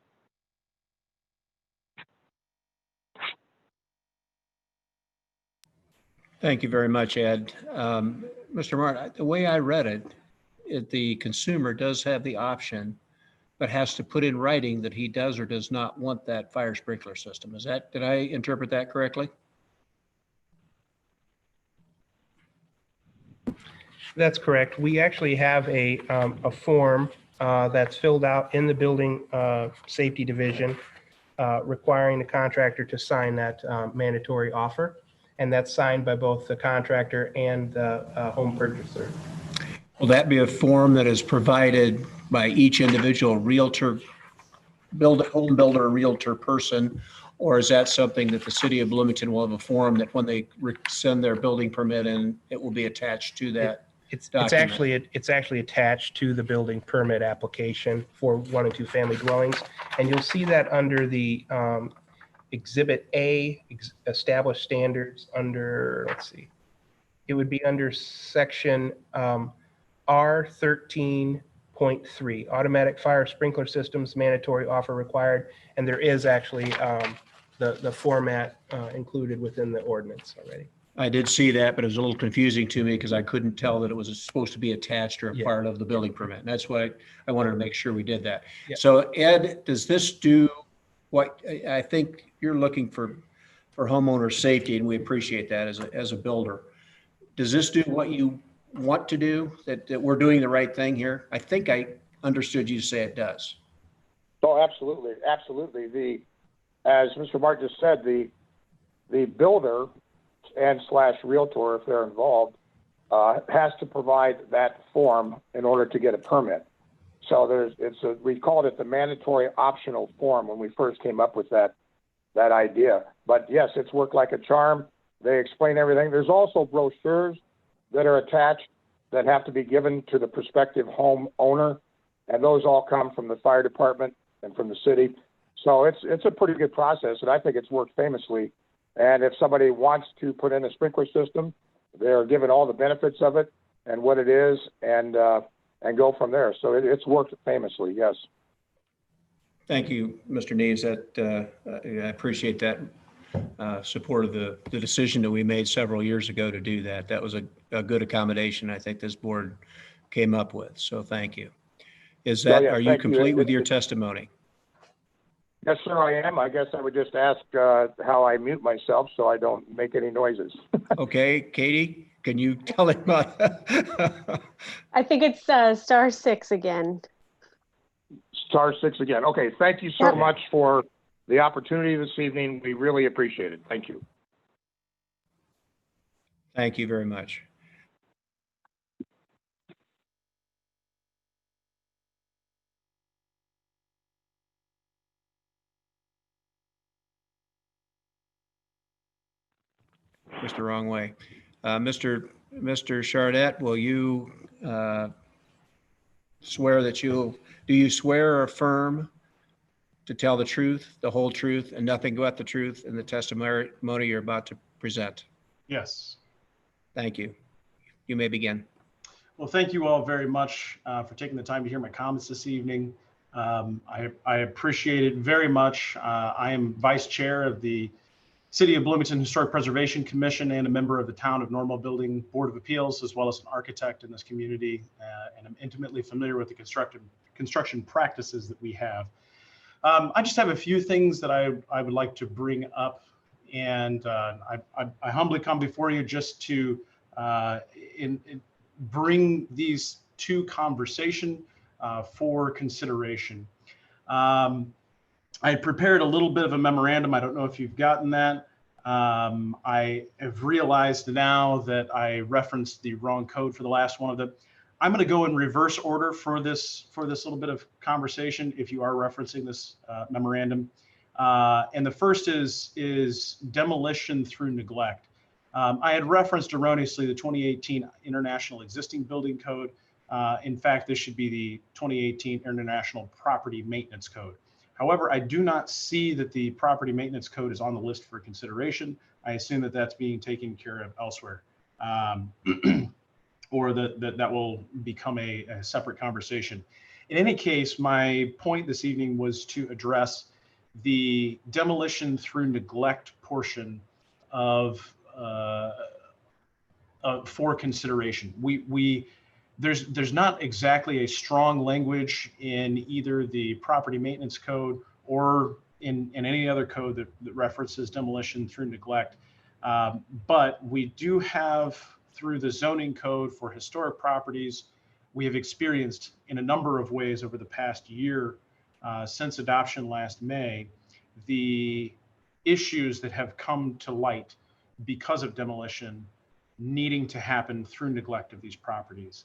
Thank you very much, Ed. Mr. Martin, the way I read it, the consumer does have the option, but has to put in writing that he does or does not want that fire sprinkler system. Did I interpret that correctly? That's correct. We actually have a form that's filled out in the building safety division requiring the contractor to sign that mandatory offer. And that's signed by both the contractor and the home purchaser. Will that be a form that is provided by each individual realtor, home builder, or realtor person? Or is that something that the city of Bloomington will have a form that when they send their building permit in, it will be attached to that? It's actually attached to the building permit application for 1 and 2 family dwellings. And you'll see that under the Exhibit A, established standards under, let's see, it would be under section R13.3, automatic fire sprinkler systems, mandatory offer required. And there is actually the format included within the ordinance already. I did see that, but it was a little confusing to me because I couldn't tell that it was supposed to be attached or a part of the building permit. And that's why I wanted to make sure we did that. Yeah. So Ed, does this do what I think you're looking for homeowner safety, and we appreciate that as a builder. Does this do what you want to do, that we're doing the right thing here? I think I understood you to say it does. Oh, absolutely. Absolutely. As Mr. Martin just said, the builder and / realtor, if they're involved, has to provide that form in order to get a permit. So we called it the mandatory optional form when we first came up with that idea. But yes, it's worked like a charm. They explain everything. There's also brochures that are attached that have to be given to the prospective home owner, and those all come from the fire department and from the city. So it's a pretty good process, and I think it's worked famously. And if somebody wants to put in a sprinkler system, they're given all the benefits of it and what it is, and go from there. So it's worked famously, yes. Thank you, Mr. Neves. I appreciate that support of the decision that we made several years ago to do that. That was a good accommodation I think this board came up with. So thank you. Are you complete with your testimony? Yes, sir, I am. I guess I would just ask how I mute myself so I don't make any noises. Okay, Katie, can you tell him about I think it's *6 again. *6 again. Okay, thank you so much for the opportunity this evening. We really appreciate it. Thank you. Thank you very much. Just the wrong way. Mr. Chardette, will you swear that do you swear or affirm to tell the truth, the whole truth, and nothing but the truth in the testimony you're about to present? Yes. Thank you. You may begin. Well, thank you all very much for taking the time to hear my comments this evening. I appreciate it very much. I am vice chair of the City of Bloomington Historic Preservation Commission and a member of the Town of Normal Building Board of Appeals, as well as an architect in this community, and I'm intimately familiar with the construction practices that we have. I just have a few things that I would like to bring up, and I humbly come before you just to bring these to conversation for consideration. I prepared a little bit of a memorandum. I don't know if you've gotten that. I have realized now that I referenced the wrong code for the last one of them. I'm going to go in reverse order for this little bit of conversation, if you are referencing this memorandum. And the first is demolition through neglect. I had referenced erroneously the 2018 International Existing Building Code. In fact, this should be the 2018 International Property Maintenance Code. However, I do not see that the Property Maintenance Code is on the list for consideration. I assume that that's being taken care of elsewhere, or that will become a separate conversation. In any case, my point this evening was to address the demolition through neglect portion of for consideration. There's not exactly a strong language in either the property maintenance code or in any other code that references demolition through neglect. But we do have, through the zoning code for historic properties, we have experienced in a number of ways over the past year, since adoption last May, the issues that have come to light because of demolition needing to happen through neglect of these properties.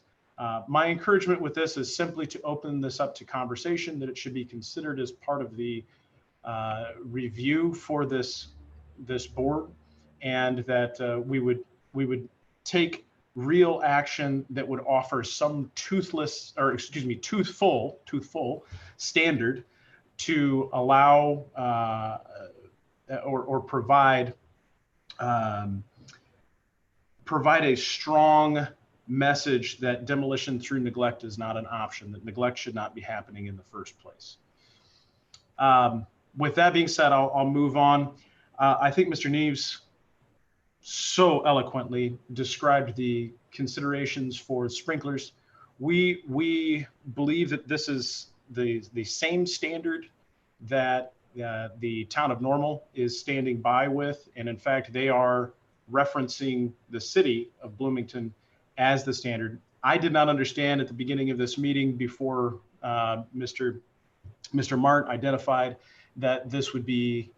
My encouragement with this is simply to open this up to conversation, that it should be considered as part of the review for this board, and that we would take real action that would offer some toothful standard to allow or provide a strong message that demolition through neglect is not an option, that neglect should not be happening in the first place. With that being said, I'll move on. I think Mr. Neves so eloquently described the considerations for sprinklers. We believe that this is the same standard that the town of Normal is standing by with, and in fact, they are referencing the city of Bloomington as the standard. I did not understand at the beginning of this meeting, before Mr. Mart identified that this would be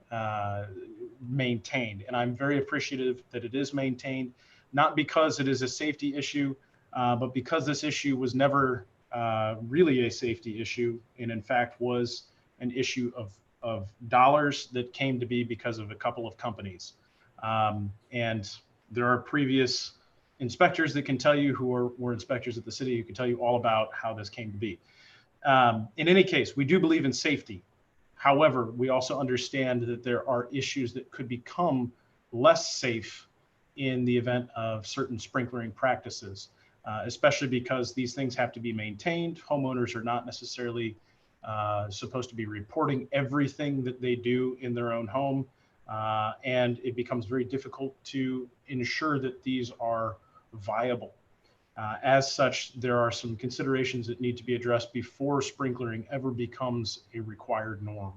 maintained. And I'm very appreciative that it is maintained, not because it is a safety issue, but because this issue was never really a safety issue, and in fact was an issue of dollars that came to be because of a couple of companies. And there are previous inspectors that can tell you, who were inspectors at the city, who can tell you all about how this came to be. In any case, we do believe in safety. However, we also understand that there are issues that could become less safe in the event of certain sprinklering practices, especially because these things have to be maintained. Homeowners are not necessarily supposed to be reporting everything that they do in their own home. And it becomes very difficult to ensure that these are viable. As such, there are some considerations that need to be addressed before sprinklering ever becomes a required norm.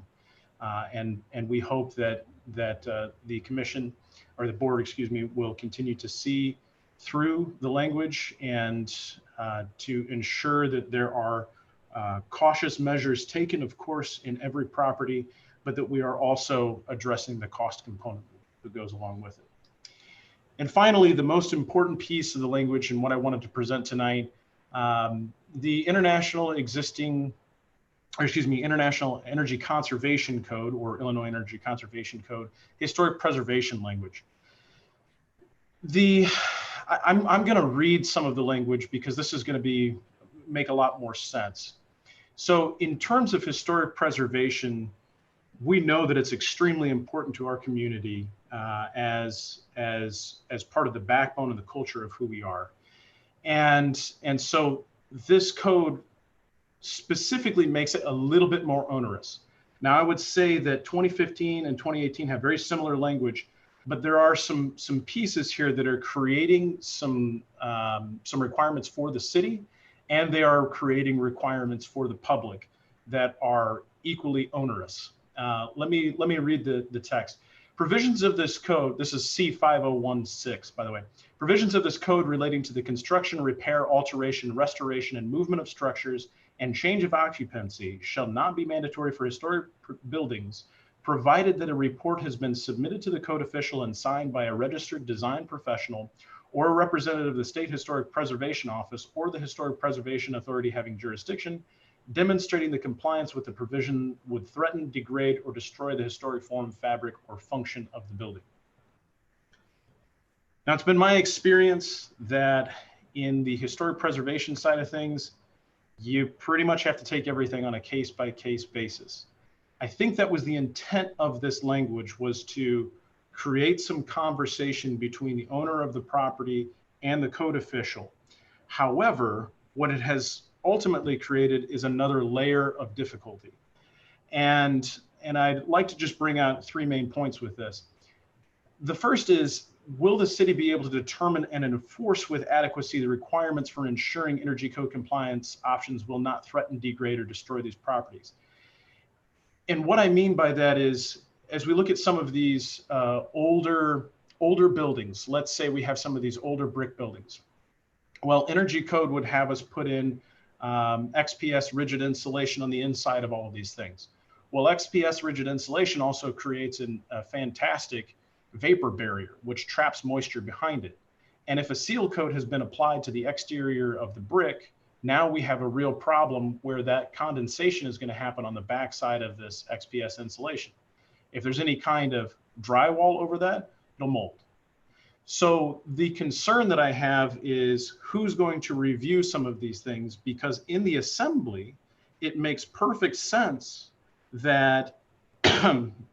And we hope that the commission, or the board, excuse me, will continue to see through the language and to ensure that there are cautious measures taken, of course, in every property, but that we are also addressing the cost component that goes along with it. And finally, the most important piece of the language and what I wanted to present tonight, the International Energy Conservation Code, or Illinois Energy Conservation Code, historic preservation language. I'm going to read some of the language because this is going to make a lot more sense. So in terms of historic preservation, we know that it's extremely important to our community as part of the backbone of the culture of who we are. And so this code specifically makes it a little bit more onerous. Now, I would say that 2015 and 2018 have very similar language, but there are some pieces here that are creating some requirements for the city, and they are creating requirements for the public that are equally onerous. Let me read the text. Provisions of this code, this is C5016, by the way. Provisions of this code relating to the construction, repair, alteration, restoration, and movement of structures and change of occupancy shall not be mandatory for historic buildings, provided that a report has been submitted to the code official and signed by a registered design professional, or a representative of the State Historic Preservation Office or the Historic Preservation Authority having jurisdiction, demonstrating the compliance with the provision would threaten, degrade, or destroy the historic form, fabric, or function of the building. Now, it's been my experience that in the historic preservation side of things, you pretty much have to take everything on a case-by-case basis. I think that was the intent of this language, was to create some conversation between the owner of the property and the code official. However, what it has ultimately created is another layer of difficulty. And I'd like to just bring out three main points with this. The first is, will the city be able to determine and enforce with adequacy the requirements for ensuring energy code compliance options will not threaten, degrade, or destroy these properties? And what I mean by that is, as we look at some of these older buildings, let's say we have some of these older brick buildings. Well, energy code would have us put in XPS rigid insulation on the inside of all of these things. Well, XPS rigid insulation also creates a fantastic vapor barrier, which traps moisture behind it. And if a seal coat has been applied to the exterior of the brick, now we have a real problem where that condensation is going to happen on the backside of this XPS insulation. If there's any kind of drywall over that, it'll mold. So the concern that I have is who's going to review some of these things, because in the assembly, it makes perfect sense that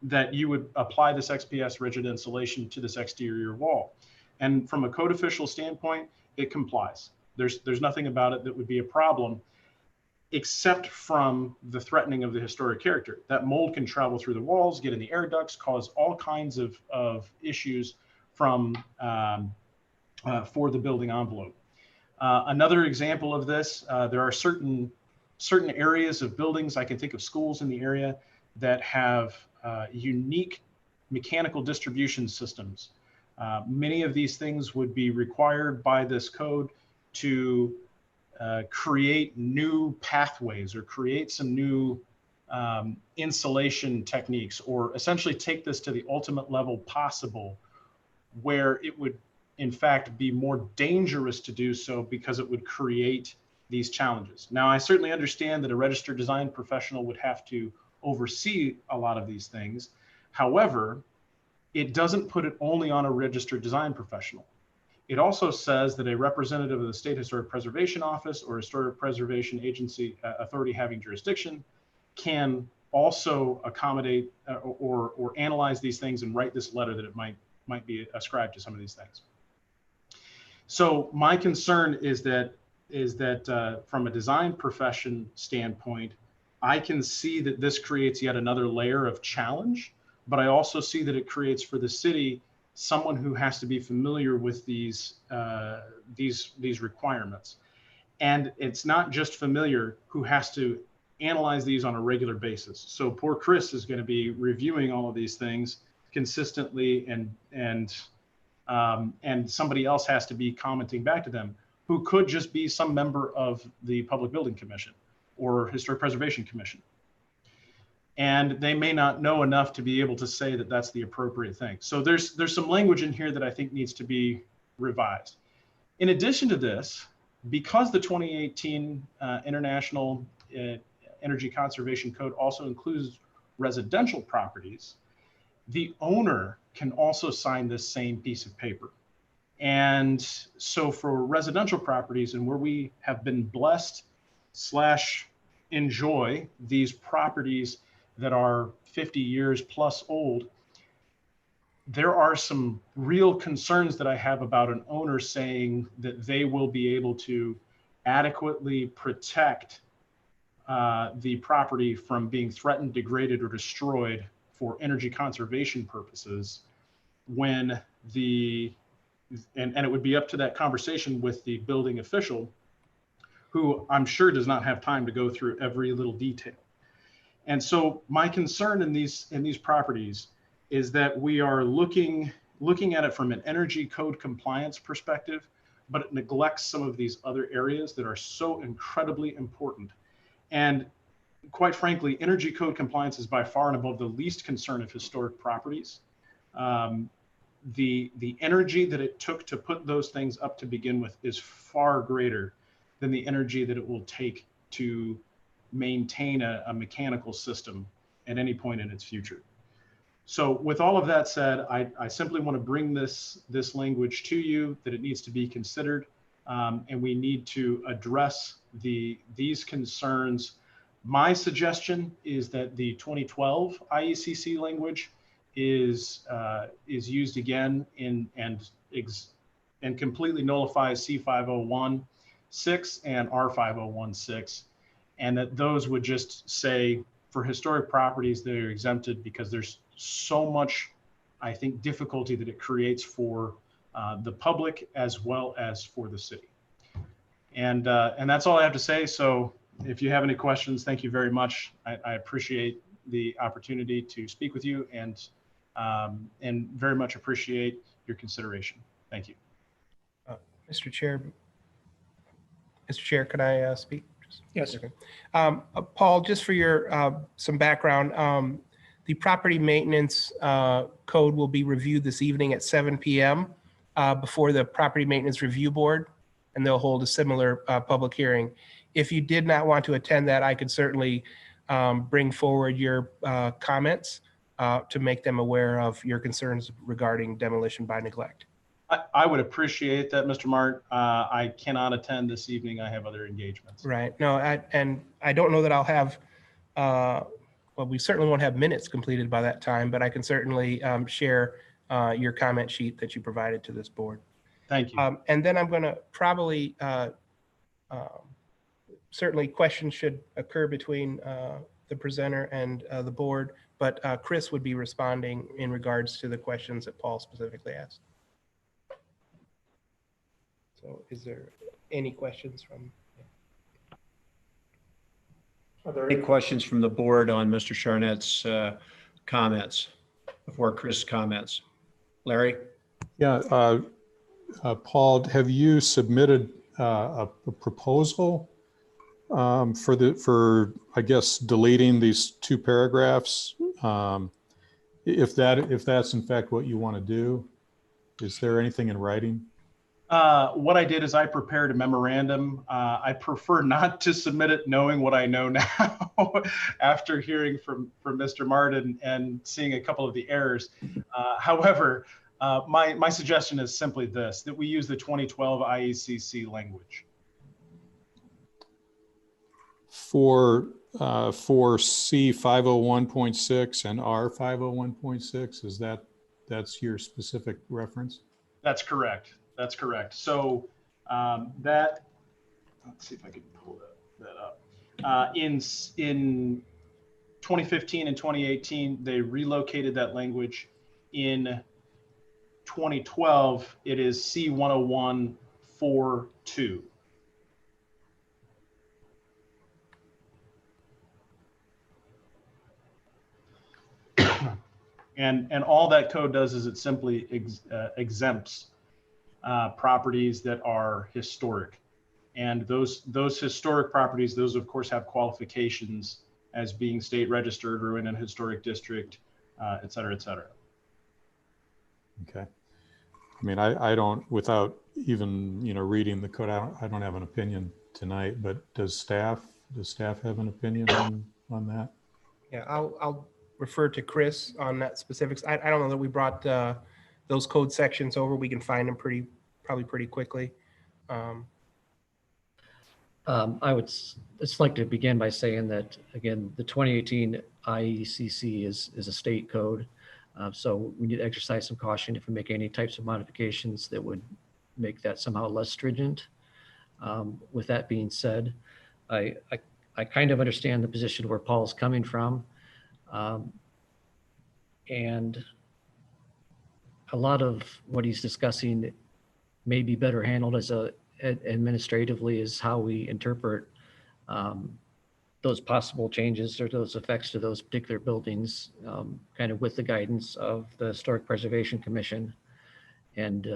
that you would apply this XPS rigid insulation to this exterior wall. And from a code official standpoint, it complies. There's nothing about it that would be a problem, except from the threatening of the historic character. That mold can travel through the walls, get in the air ducts, cause all kinds of issues from for the building envelope. Another example of this, there are certain areas of buildings, I can think of schools in the area, that have unique mechanical distribution systems. Many of these things would be required by this code to create new pathways or create some new insulation techniques, or essentially take this to the ultimate level possible, where it would in fact be more dangerous to do so because it would create these challenges. Now, I certainly understand that a registered design professional would have to oversee a lot of these things. However, it doesn't put it only on a registered design professional. It also says that a representative of the State Historic Preservation Office or Historic Preservation Agency authority having jurisdiction can also accommodate or analyze these things and write this letter that it might be ascribed to some of these things. So my concern is that from a design profession standpoint, I can see that this creates yet another layer of challenge, but I also see that it creates for the city someone who has to be familiar with these requirements. And it's not just familiar, who has to analyze these on a regular basis. So poor Chris is going to be reviewing all of these things consistently, and somebody else has to be commenting back to them, who could just be some member of the Public Building Commission or Historic Preservation Commission. And they may not know enough to be able to say that that's the appropriate thing. So there's some language in here that I think needs to be revised. In addition to this, because the 2018 International Energy Conservation Code also includes residential properties, the owner can also sign this same piece of paper. And so for residential properties, and where we have been blessed / enjoy these properties that are 50 years plus old, there are some real concerns that I have about an owner saying that they will be able to adequately protect the property from being threatened, degraded, or destroyed for energy conservation purposes, when and it would be up to that conversation with the building official, who I'm sure does not have time to go through every little detail. And so my concern in these properties is that we are looking at it from an energy code compliance perspective, but it neglects some of these other areas that are so incredibly important. And quite frankly, energy code compliance is by far and above the least concern of historic properties. the energy that it took to put those things up to begin with is far greater than the energy that it will take to maintain a mechanical system at any point in its future. So with all of that said, I simply want to bring this language to you, that it needs to be considered, and we need to address these concerns. My suggestion is that the 2012 IECC language is used again and completely nullifies C5016 and R5016, and that those would just say for historic properties that are exempted, because there's so much, I think, difficulty that it creates for the public as well as for the city. And that's all I have to say. So if you have any questions, thank you very much. I appreciate the opportunity to speak with you, and very much appreciate your consideration. Thank you. Mr. Chair, could I speak? Yes. Okay. Paul, just for your some background, the property maintenance code will be reviewed this evening at 7 p.m. Before the Property Maintenance Review Board, and they'll hold a similar public hearing. If you did not want to attend that, I could certainly bring forward your comments to make them aware of your concerns regarding demolition by neglect. I would appreciate that, Mr. Mart. I cannot attend this evening. I have other engagements. Right. No, and I don't know that I'll have, well, we certainly won't have minutes completed by that time, but I can certainly share your comment sheet that you provided to this board. Thank you. And then I'm going to probably, certainly questions should occur between the presenter and the board, but Chris would be responding in regards to the questions that Paul specifically asked. So is there any questions from? Are there any questions from the board on Mr. Charnet's comments before Chris comments? Larry? Yeah, Paul, have you submitted a proposal for I guess deleting these two paragraphs? If that's in fact what you want to do, is there anything in writing? What I did is I prepared a memorandum. I prefer not to submit it knowing what I know now after hearing from Mr. Martin and seeing a couple of the errors. However, my suggestion is simply this, that we use the 2012 IECC language. For C501.6 and R501.6, that's your specific reference? That's correct. That's correct. So let's see if I can pull that up. In 2015 and 2018, they relocated that language. In 2012, it is C101.4.2. And all that code does is it simply exempts properties that are historic. And those historic properties, those of course have qualifications as being state registered or in a historic district, et cetera, et cetera. Okay. I mean, I don't, without even, reading the code, I don't have an opinion tonight, but does staff have an opinion on that? Yeah, I'll refer to Chris on that specifics. I don't know that we brought those code sections over. We can find them probably pretty quickly. I would just like to begin by saying that, again, the 2018 IECC is a state code. So we need to exercise some caution if we make any types of modifications that would make that somehow less stringent. With that being said, I kind of understand the position where Paul's coming from. And a lot of what he's discussing may be better handled as administratively as how we interpret those possible changes or those effects to those particular buildings, kind of with the guidance of the Historic Preservation Commission, and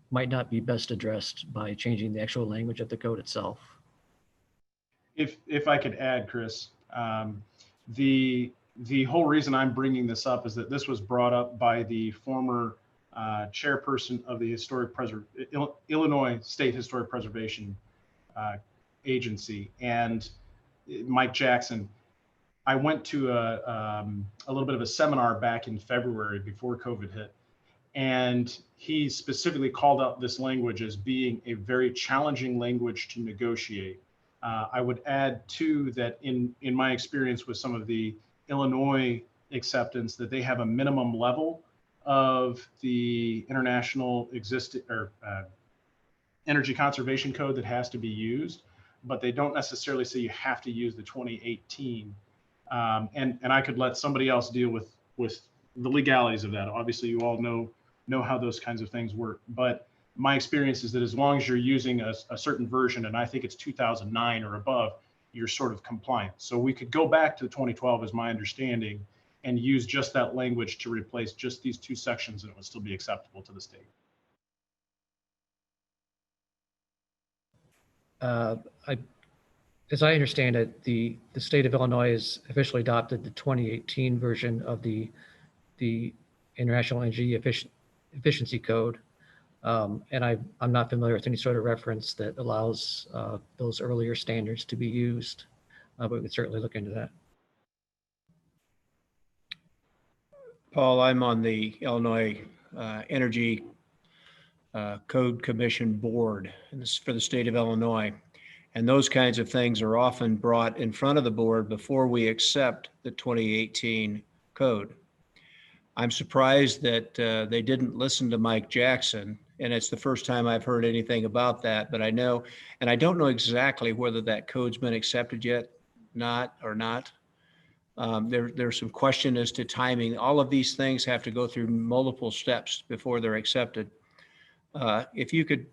might not be best addressed by changing the actual language of the code itself. If I could add, Chris, the whole reason I'm bringing this up is that this was brought up by the former chairperson of the Illinois State Historic Preservation Agency, and Mike Jackson. I went to a little bit of a seminar back in February before COVID hit, and he specifically called out this language as being a very challenging language to negotiate. I would add too that in my experience with some of the Illinois acceptance, that they have a minimum level of the international energy conservation code that has to be used, but they don't necessarily say you have to use the 2018. And I could let somebody else deal with the legalities of that. Obviously, you all know how those kinds of things work. But my experience is that as long as you're using a certain version, and I think it's 2009 or above, you're sort of compliant. So we could go back to 2012, is my understanding, and use just that language to replace just these two sections, and it would still be acceptable to the state. As I understand it, the state of Illinois has officially adopted the 2018 version of the International Energy Efficiency Code. And I'm not familiar with any sort of reference that allows those earlier standards to be used, but we could certainly look into that. Paul, I'm on the Illinois Energy Code Commission Board, and this is for the state of Illinois. And those kinds of things are often brought in front of the board before we accept the 2018 code. I'm surprised that they didn't listen to Mike Jackson, and it's the first time I've heard anything about that, but I know, and I don't know exactly whether that code's been accepted yet, not. There's some question as to timing. All of these things have to go through multiple steps before they're accepted. If you could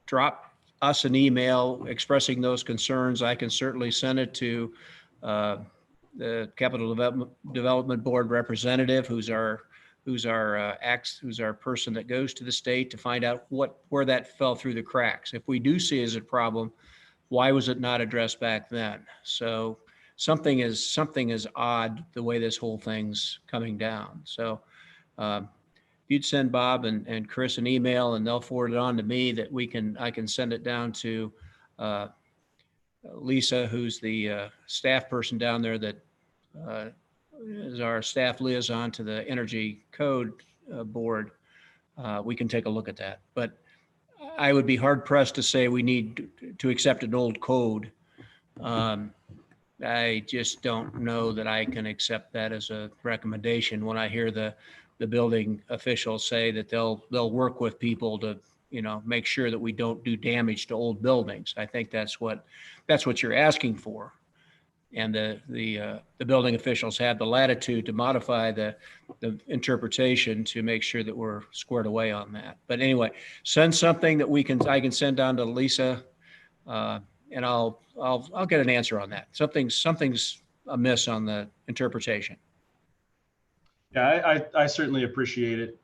drop us an email expressing those concerns, I can certainly send it to the Capital Development Board representative, who's our person that goes to the state to find out where that fell through the cracks. If we do see as a problem, why was it not addressed back then? So something is odd the way this whole thing's coming down. So you'd send Bob and Chris an email, and they'll forward it on to me that I can send it down to Lisa, who's the staff person down there that is our staff liaison to the Energy Code Board. We can take a look at that. But I would be hard pressed to say we need to accept an old code. I just don't know that I can accept that as a recommendation when I hear the building officials say that they'll work with people to, make sure that we don't do damage to old buildings. I think that's what you're asking for. And the building officials have the latitude to modify the interpretation to make sure that we're squared away on that. But anyway, send something that I can send down to Lisa, and I'll get an answer on that. Something's amiss on the interpretation. Yeah, I certainly appreciate it.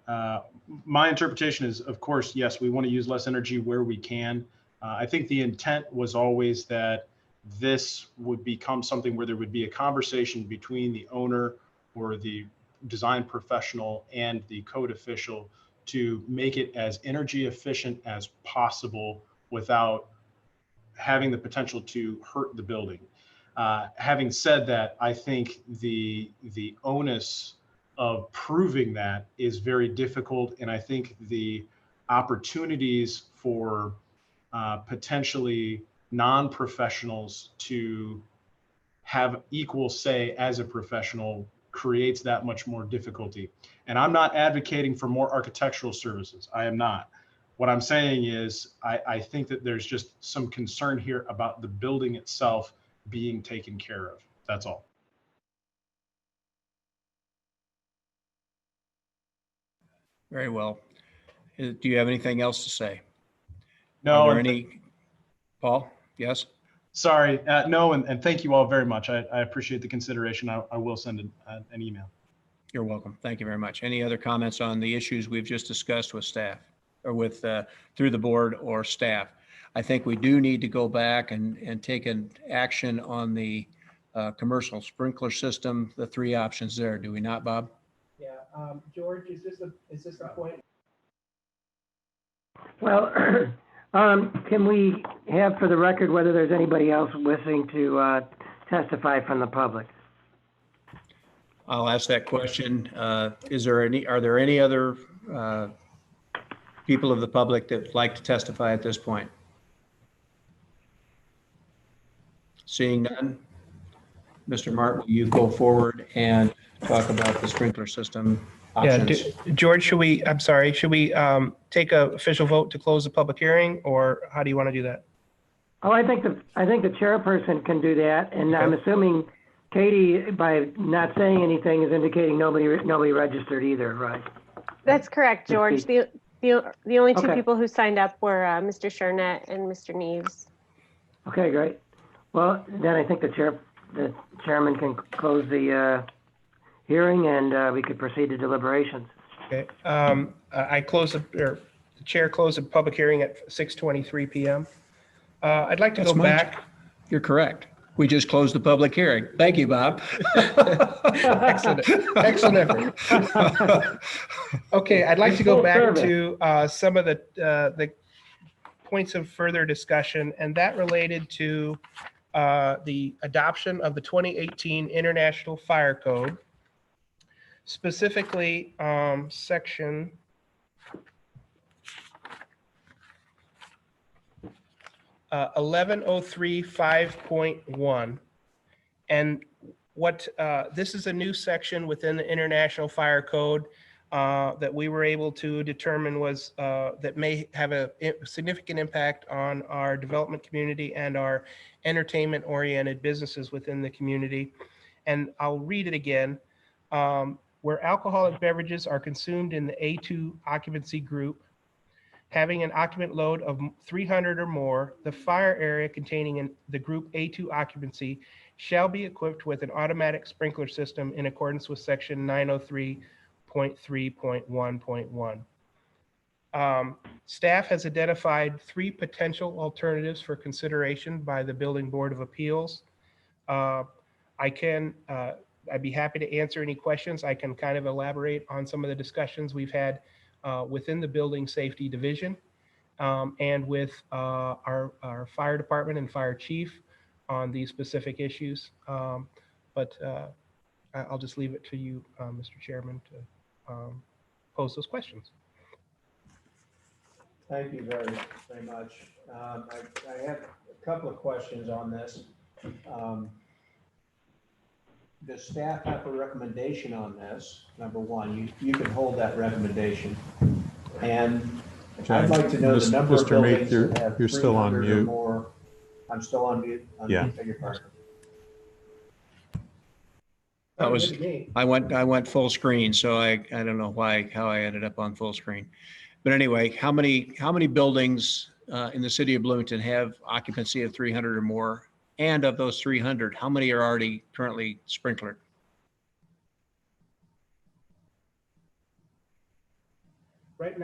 My interpretation is, of course, yes, we want to use less energy where we can. I think the intent was always that this would become something where there would be a conversation between the owner or the design professional and the code official to make it as energy efficient as possible without having the potential to hurt the building. Having said that, I think the onus of proving that is very difficult, and I think the opportunities for potentially non-professionals to have equal say as a professional creates that much more difficulty. And I'm not advocating for more architectural services. I am not. What I'm saying is I think that there's just some concern here about the building itself being taken care of. That's all. Very well. Do you have anything else to say? No. Are there Paul? Yes? Sorry. No, and thank you all very much. I appreciate the consideration. I will send an email. You're welcome. Thank you very much. Any other comments on the issues we've just discussed with staff or with through the board or staff? I think we do need to go back and take an action on the commercial sprinkler system, the three options there. Do we not, Bob? Yeah, George, is this the point Well, can we have for the record whether there's anybody else wishing to testify from the public? I'll ask that question. Are there any other people of the public that would like to testify at this point? Seeing none, Mr. Martin, will you go forward and talk about the sprinkler system Yeah, options? George, should we take a official vote to close the public hearing, or how do you want to do that? Oh, I think the chairperson can do that, and Okay. I'm assuming Katie, by not saying anything, is indicating nobody registered either, right? That's correct, George. The only two Okay. people who signed up were Mr. Charnett and Mr. Neves. Okay, great. Well, then I think the chairman can close the hearing, and we could proceed to deliberations. Okay. The chair closed the public hearing at 6:23 p.m. I'd like to That's go back. You're correct. We just closed the public hearing. Thank you, Bob. Excellent effort. Okay, I'd like to go back to some of the points of further discussion, and that related to the adoption of the 2018 International Fire Code, specifically section 1103.5.1. And what this is a new section within the International Fire Code that we were able to determine was that may have a significant impact on our development community and our entertainment-oriented businesses within the community. And I'll read it again. Where alcoholic beverages are consumed in the A2 occupancy group, having an occupant load of 300 or more, the fire area containing the group A2 occupancy shall be equipped with an automatic sprinkler system in accordance with section 903.3.1.1. Staff has identified 3 potential alternatives for consideration by the Building Board of Appeals. I'd be happy to answer any questions. I can kind of elaborate on some of the discussions we've had within the Building Safety Division and with our fire department and fire chief on these specific issues. But I'll just leave it to you, Mr. Chairman, to pose those questions. Thank you very much. I have a couple of questions on this. Does staff have a recommendation on this? Number one, you can hold that recommendation. And I'd like to know the number of Mr. Meek, buildings that have you're still on 300 or mute. more. I'm still on mute. Yeah. Beg your pardon. I went full screen, so I don't know how I ended up on full screen. But anyway, how many buildings in the city of Bloomington have occupancy of 300 or more? And of those 300, how many are already currently sprinklered? Right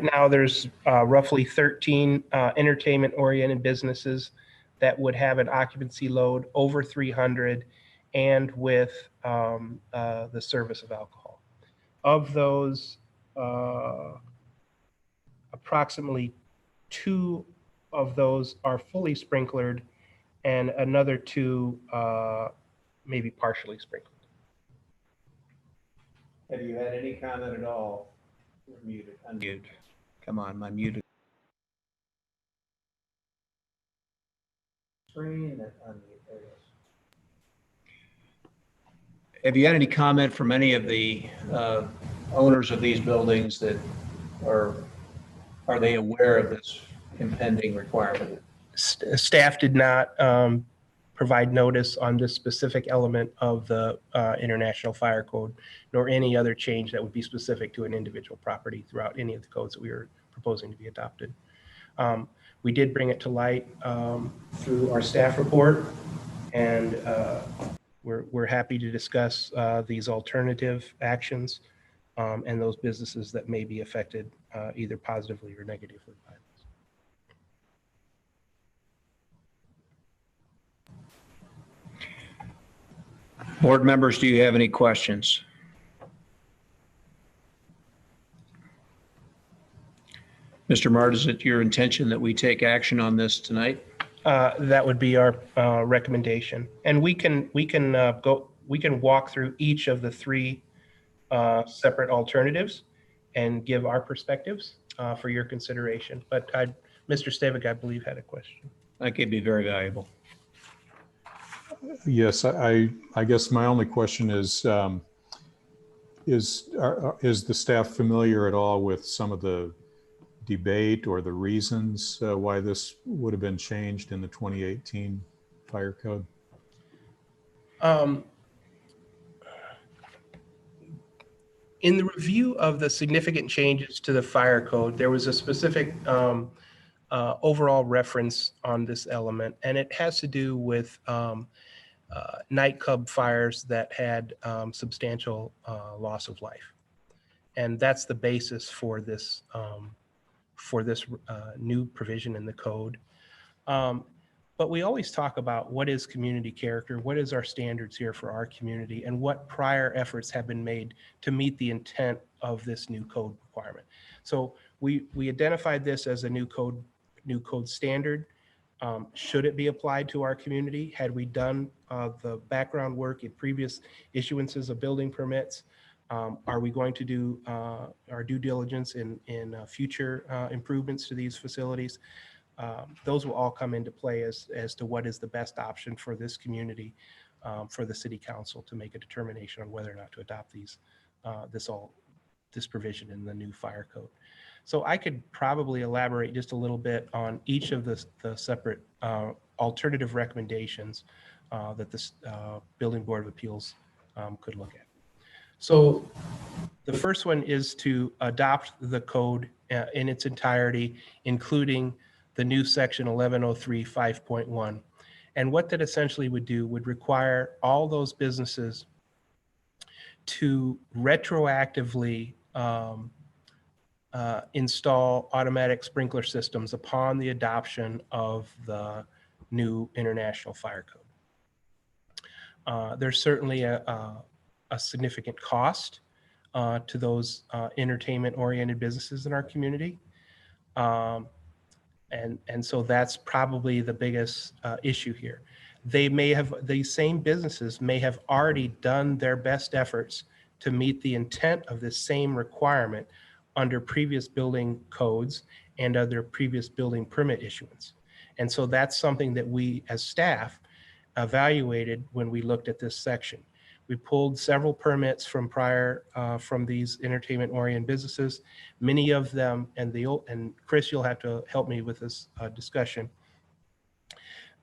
now, there's roughly 13 entertainment-oriented businesses that would have an occupancy load over 300 and with the service of alcohol. Of those, approximately 2 of those are fully sprinklered and another 2 maybe partially sprinkled. Have you had any comment at all? You're muted, unmute. Come on, my muted screen, unmute, there it is. Have you had any comment from any of the owners of these buildings that are they aware of this impending requirement? Staff did not provide notice on this specific element of the International Fire Code, nor any other change that would be specific to an individual property throughout any of the codes that we were proposing to be adopted. We did bring it to light through our staff report, and we're happy to discuss these alternative actions and those businesses that may be affected either positively or negatively by this. Board members, do you have any questions? Mr. Mart, is it your intention that we take action on this tonight? That would be our recommendation. And we can walk through each of the three separate alternatives and give our perspectives for your consideration. But Mr. Stavik, I believe, had a question. That could be very valuable. Yes, I guess my only question is the staff familiar at all with some of the debate or the reasons why this would have been changed in the 2018 fire code? In the review of the significant changes to the fire code, there was a specific overall reference on this element, and it has to do with nightclub fires that had substantial loss of life. And that's the basis for this new provision in the code. But we always talk about what is community character, what is our standards here for our community, and what prior efforts have been made to meet the intent of this new code requirement. So we identified this as a new code standard. Should it be applied to our community? Had we done the background work in previous issuances of building permits? Are we going to do our due diligence in future improvements to these facilities? Those will all come into play as to what is the best option for this community, for the city council to make a determination on whether or not to adopt this provision in the new fire code. So I could probably elaborate just a little bit on each of the separate alternative recommendations that this Building Board of Appeals could look at. So the first one is to adopt the code in its entirety, including the new section 1103 5.1. And what that essentially would do would require all those businesses to retroactively install automatic sprinkler systems upon the adoption of the new International Fire Code. There's certainly a significant cost to those entertainment-oriented businesses in our community. And so that's probably the biggest issue here. These same businesses may have already done their best efforts to meet the intent of this same requirement under previous building codes and other previous building permit issuance. And so that's something that we as staff evaluated when we looked at this section. We pulled several permits from from these entertainment-oriented businesses. Many of them, and Chris, you'll have to help me with this discussion.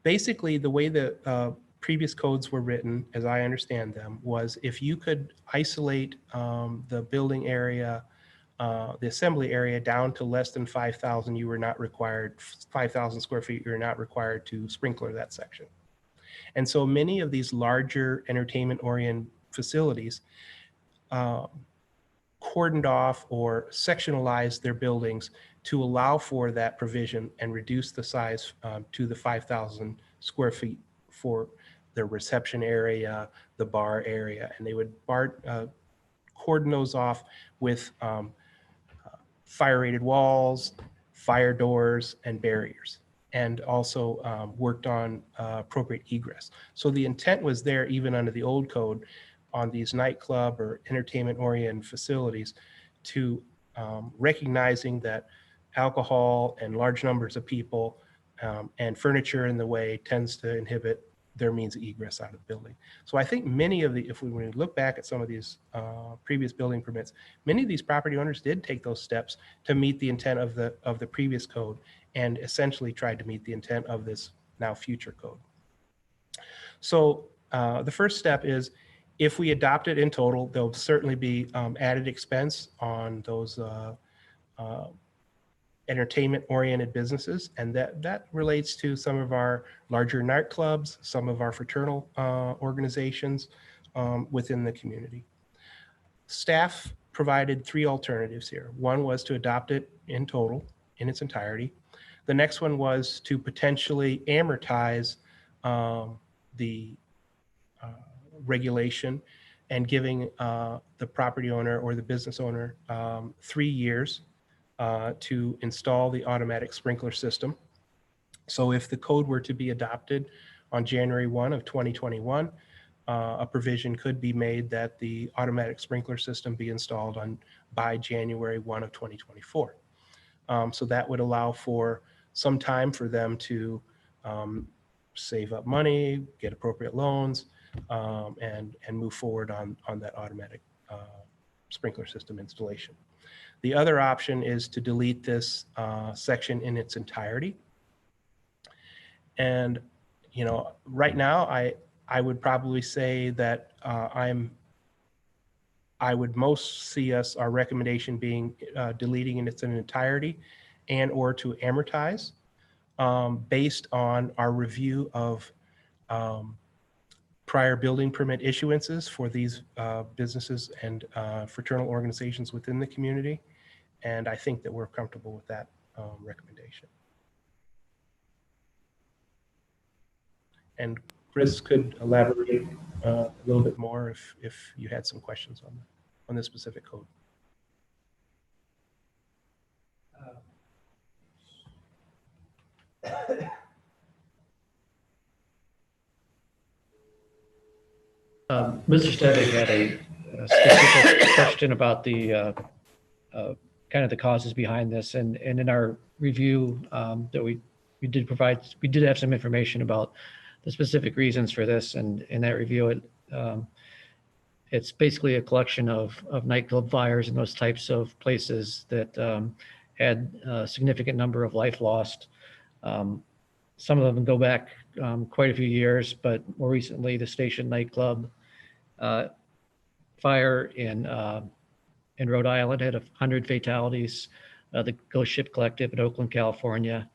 Basically, the way the previous codes were written, as I understand them, was if you could isolate the building area, the assembly area down to less than 5,000, you were not required, 5,000 square feet, you're not required to sprinkler that section. And so many of these larger entertainment-oriented facilities cordoned off or sectionalized their buildings to allow for that provision and reduce the size to the 5,000 square feet for the reception area, the bar area. And they would cordon those off with fire-rated walls, fire doors, and barriers, and also worked on appropriate egress. So the intent was there even under the old code on these nightclub or entertainment-oriented facilities to recognizing that alcohol and large numbers of people and furniture in the way tends to inhibit their means of egress out of the building. So I think many of the, when we look back at some of these previous building permits, many of these property owners did take those steps to meet the intent of the previous code and essentially tried to meet the intent of this now future code. So the first step is, if we adopt it in total, there'll certainly be added expense on those entertainment-oriented businesses, and that relates to some of our larger nightclubs, some of our fraternal organizations within the community. Staff provided three alternatives here. One was to adopt it in total, in its entirety. The next one was to potentially amortize the regulation and giving the property owner or the business owner 3 years to install the automatic sprinkler system. So if the code were to be adopted on January 1 of 2021, a provision could be made that the automatic sprinkler system be installed by January 1 of 2024. So that would allow for some time for them to save up money, get appropriate loans, and move forward on that automatic sprinkler system installation. The other option is to delete this section in its entirety. And, you know, right now, I would probably say that I would most see our recommendation being deleting in its entirety and or to amortize based on our review of prior building permit issuances for these businesses and fraternal organizations within the community. And I think that we're comfortable with that recommendation. And Chris could elaborate a little bit more if you had some questions on this specific code. Mr. Stevig had a specific question about the kind of the causes behind this, and in our review that we did provide, we did have some information about the specific reasons for this, and in that review, it's basically a collection of nightclub fires and those types of places that had a significant number of life lost. Some of them go back quite a few years, but more recently, the Station nightclub fire in Rhode Island had 100 fatalities. The Ghost Ship Collective in Oakland, California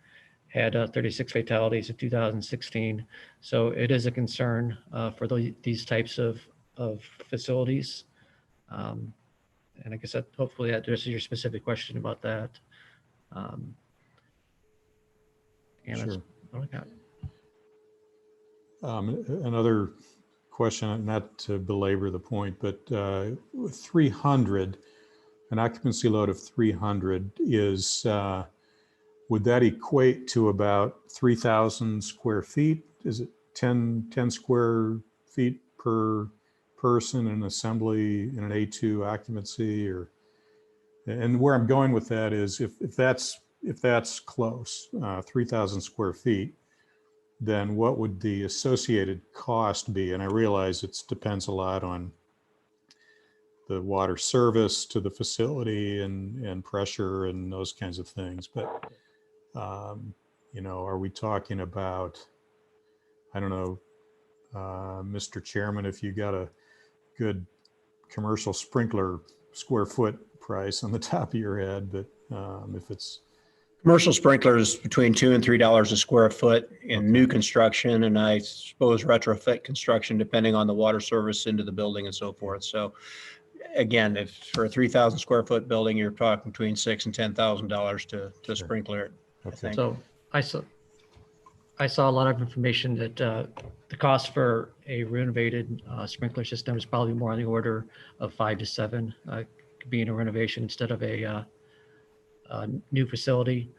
had 36 fatalities in 2016. So it is a concern for these types of facilities. And I guess that hopefully that addresses your specific question about that. And that's what I got. Another question, not to belabor the point, but 300, an occupancy load of 300 is, would that equate to about 3,000 square feet? Is it 10 square feet per person in an assembly in an A2 occupancy? Or, and where I'm going with that is if that's close, 3,000 square feet, then what would the associated cost be? And I realize it depends a lot on the water service to the facility and pressure and those kinds of things. But, you know, are we talking about, I don't know, Mr. Chairman, if you got a good commercial sprinkler square foot price on the top of your head, but if it's Commercial sprinklers between $2 and $3 a square foot in new construction, and I suppose retrofit construction, depending on the water service into the building and so forth. So again, if for a 3,000 square foot building, you're talking between $6,000 and $10,000 to sprinkler it. I think. So I saw a lot of information that the cost for a renovated sprinkler system is probably more on the order of 5 to 7. Could be in a renovation instead of a new facility.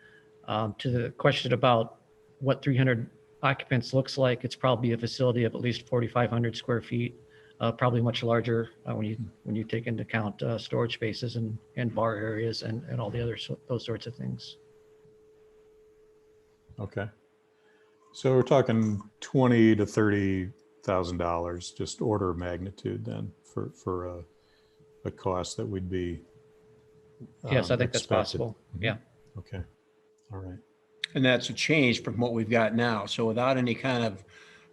To the question about what 300 occupants looks like, it's probably a facility of at least 4,500 square feet, probably much larger when you take into account storage spaces and bar areas and all the other those sorts of things. okay. So we're talking $20,000 to $30,000, just order of magnitude then for a cost that would be. Yes, I think expected. that's possible. Yeah. Okay. All right. And that's a change from what we've got now. So without any kind of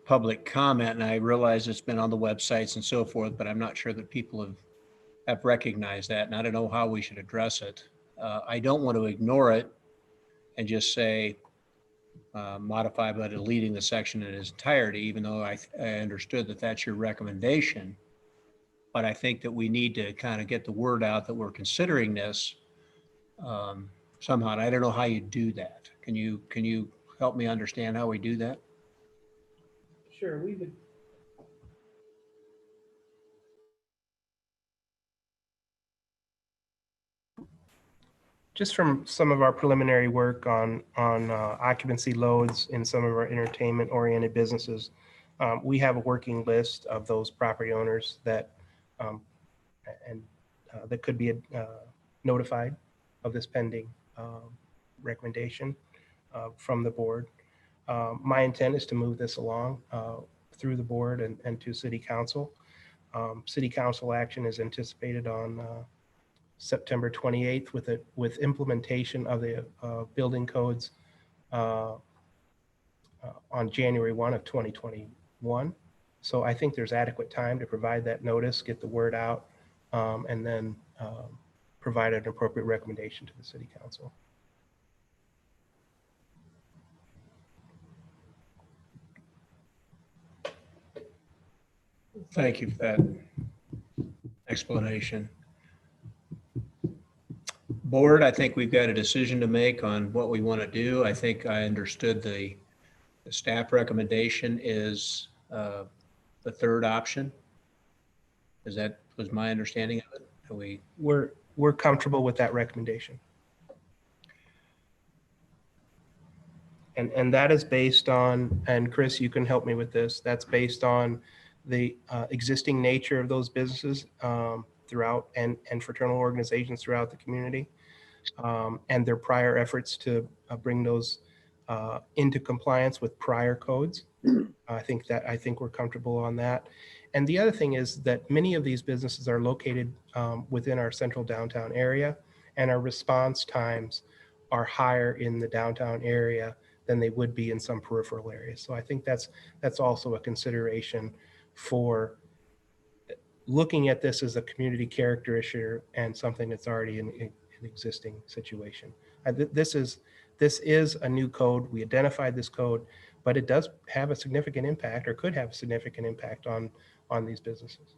public comment, and I realize it's been on the websites and so forth, but I'm not sure that people have recognized that, and I don't know how we should address it. I don't want to ignore it and just say modify by deleting the section in its entirety, even though I understood that that's your recommendation. But I think that we need to kind of get the word out that we're considering this somehow. And I don't know how you do that. Can you help me understand how we do that? Sure, just from some of our preliminary work on occupancy loads in some of our entertainment-oriented businesses, we have a working list of those property owners that that could be notified of this pending recommendation from the board. My intent is to move this along through the board and to City Council. City Council action is anticipated on September 28th with implementation of the building codes on January 1 of 2021. So I think there's adequate time to provide that notice, get the word out, and then provide an appropriate recommendation to the City Council. Thank you for that explanation. Board, I think we've got a decision to make on what we want to do. I think I understood the staff recommendation is the third option. Was my understanding of it? We're comfortable with that recommendation. And that is based on, and Chris, you can help me with this, that's based on the existing nature of those businesses throughout and fraternal organizations throughout the community, and their prior efforts to bring those into compliance with prior codes. I think we're comfortable on that. And the other thing is that many of these businesses are located within our central downtown area, and our response times are higher in the downtown area than they would be in some peripheral areas. So I think that's also a consideration for looking at this as a community character issue and something that's already in an existing situation. This is a new code. We identified this code, but it does have a significant impact, or could have a significant impact on these businesses.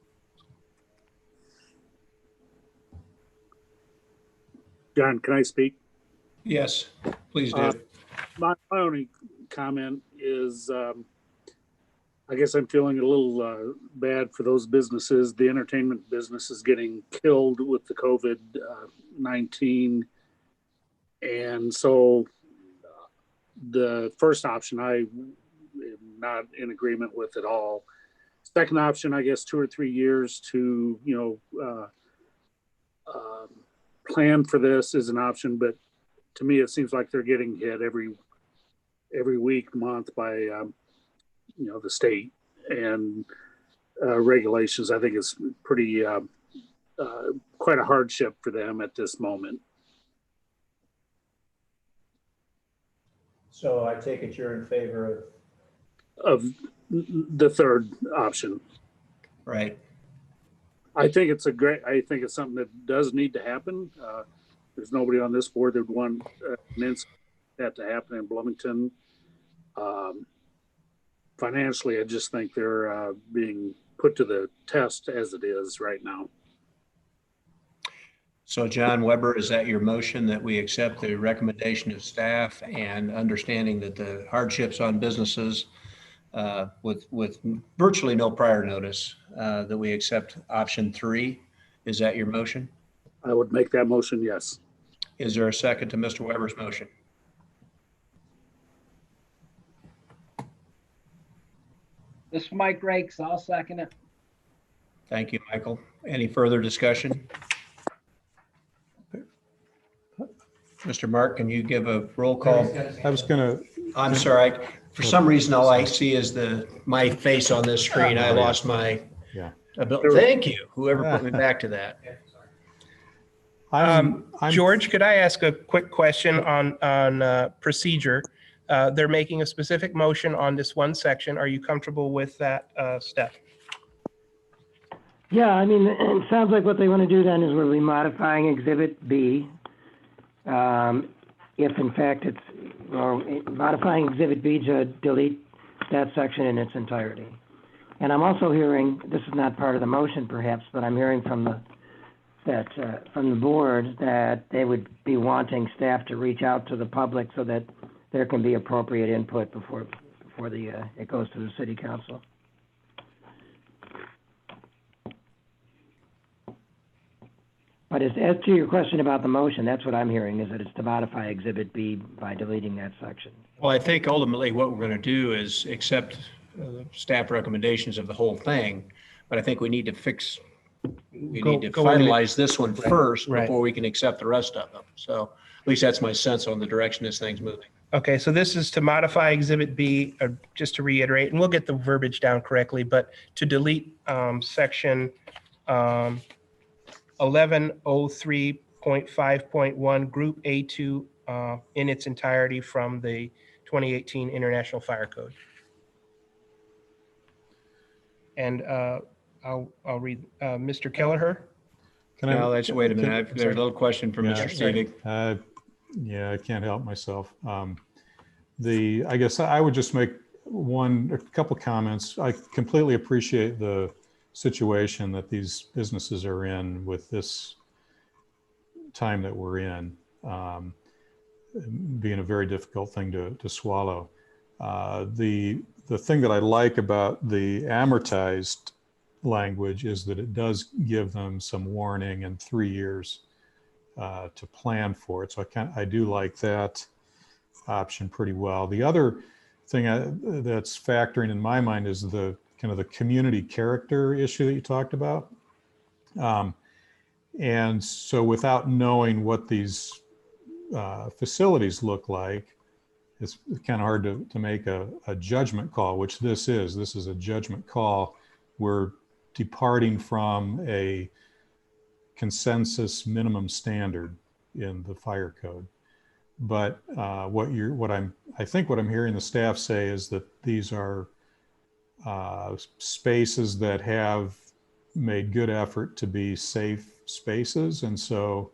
John, can I speak? Yes, please do. My only comment is, I guess I'm feeling a little bad for those businesses. The entertainment business is getting killed with the COVID-19. And so the first option I am not in agreement with at all. Second option, I guess 2 or 3 years to, plan for this is an option, but to me, it seems like they're getting hit every week, month by, the state and regulations. I think it's pretty, quite a hardship for them at this moment. So I take it you're in favor Of the third option. right? I think it's something that does need to happen. There's nobody on this board that would want an incident that to happen in Bloomington. Financially, I just think they're being put to the test as it is right now. So John Weber, is that your motion that we accept the recommendation of staff and understanding that the hardships on businesses with virtually no prior notice, that we accept option 3? Is that your motion? I would make that motion, yes. Is there a second to Mr. Weber's motion? This is Mike Rakes. I'll second it. Thank you, Michael. Any further discussion? Mr. Mark, can you give a roll call? I was gonna, I'm sorry. For some reason, all I see is my face on this screen. I lost my ability. Thank you, whoever put me back to that. George, could I ask a quick question on procedure? They're making a specific motion on this one section. Are you comfortable with that step? Yeah, I mean, it sounds like what they want to do then is we'll be modifying Exhibit B. If in fact modifying Exhibit B to delete that section in its entirety. And I'm also hearing, this is not part of the motion perhaps, but I'm hearing from the board that they would be wanting staff to reach out to the public so that there can be appropriate input before it goes to the City Council. But But as to your question about the motion, that's what I'm hearing, is that it's to modify Exhibit B by deleting that section. Well, I think ultimately what we're going to do is accept staff recommendations of the whole thing, but I think we need to need to Go in it. finalize this one first right. before we can accept the rest of them. So at least that's my sense on the direction this thing's moving. Okay, so this is to modify Exhibit B, just to reiterate, and we'll get the verbiage down correctly, but to delete section 1103.5.1, Group A2 in its entirety from the 2018 International Fire Code. And I'll read, Mr. Kelleher? Now, let's wait a minute. There's a little question from Mr. Stevig. Yeah, I can't help myself. I guess I would just make a couple comments. I completely appreciate the situation that these businesses are in with this time that we're in, being a very difficult thing to swallow. The thing that I like about the amortized language is that it does give them some warning and 3 years to plan for it. So I do like that option pretty well. The other thing that's factoring in my mind is the kind of the community character issue that you talked about. And so without knowing what these facilities look like, it's kind of hard to make a judgment call, which this is. This is a judgment call. We're departing from a consensus minimum standard in the fire code. But I think what I'm hearing the staff say is that these are spaces that have made good effort to be safe spaces. And so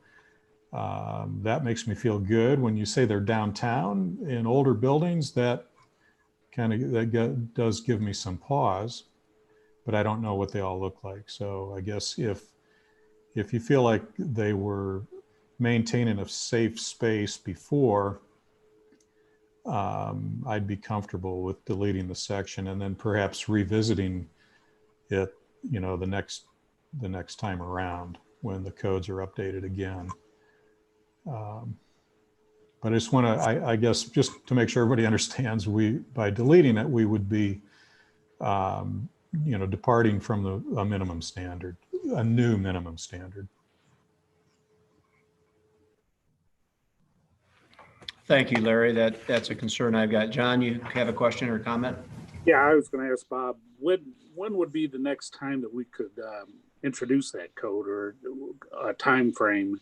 that makes me feel good. When you say they're downtown in older buildings, that does give me some pause, but I don't know what they all look like. So I guess if you feel like they were maintaining a safe space before, I'd be comfortable with deleting the section and then perhaps revisiting it, the next time around when the codes are updated again. But I just want to, I guess, just to make sure everybody understands, by deleting it, we would be, departing from a minimum standard, a new minimum standard. Thank you, Larry. That's a concern I've got. John, you have a question or comment? Yeah, I was going to ask Bob, when would be the next time that we could introduce that code, or a time frame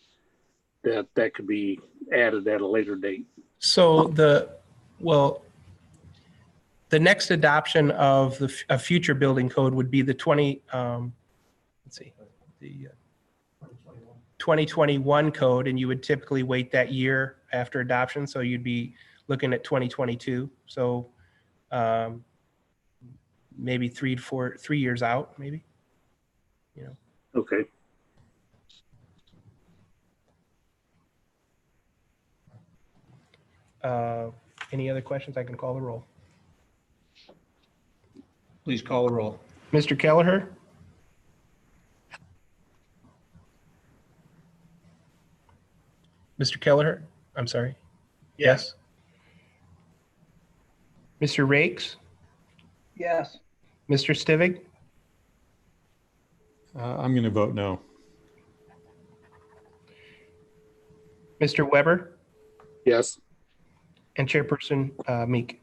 that could be added at a later date? So the next adoption of a future building code would be the 2021 code, and you would typically wait that year after adoption. So you'd be looking at 2022. So maybe 3 years out, maybe. Okay. Any other questions? I can call the roll. Please call the roll. Mr. Kelleher? Mr. Kelleher? I'm sorry. Yes. Mr. Rakes? Yes. Mr. Stivig? I'm going to vote no. Mr. Weber? Yes. And Chairperson Meek?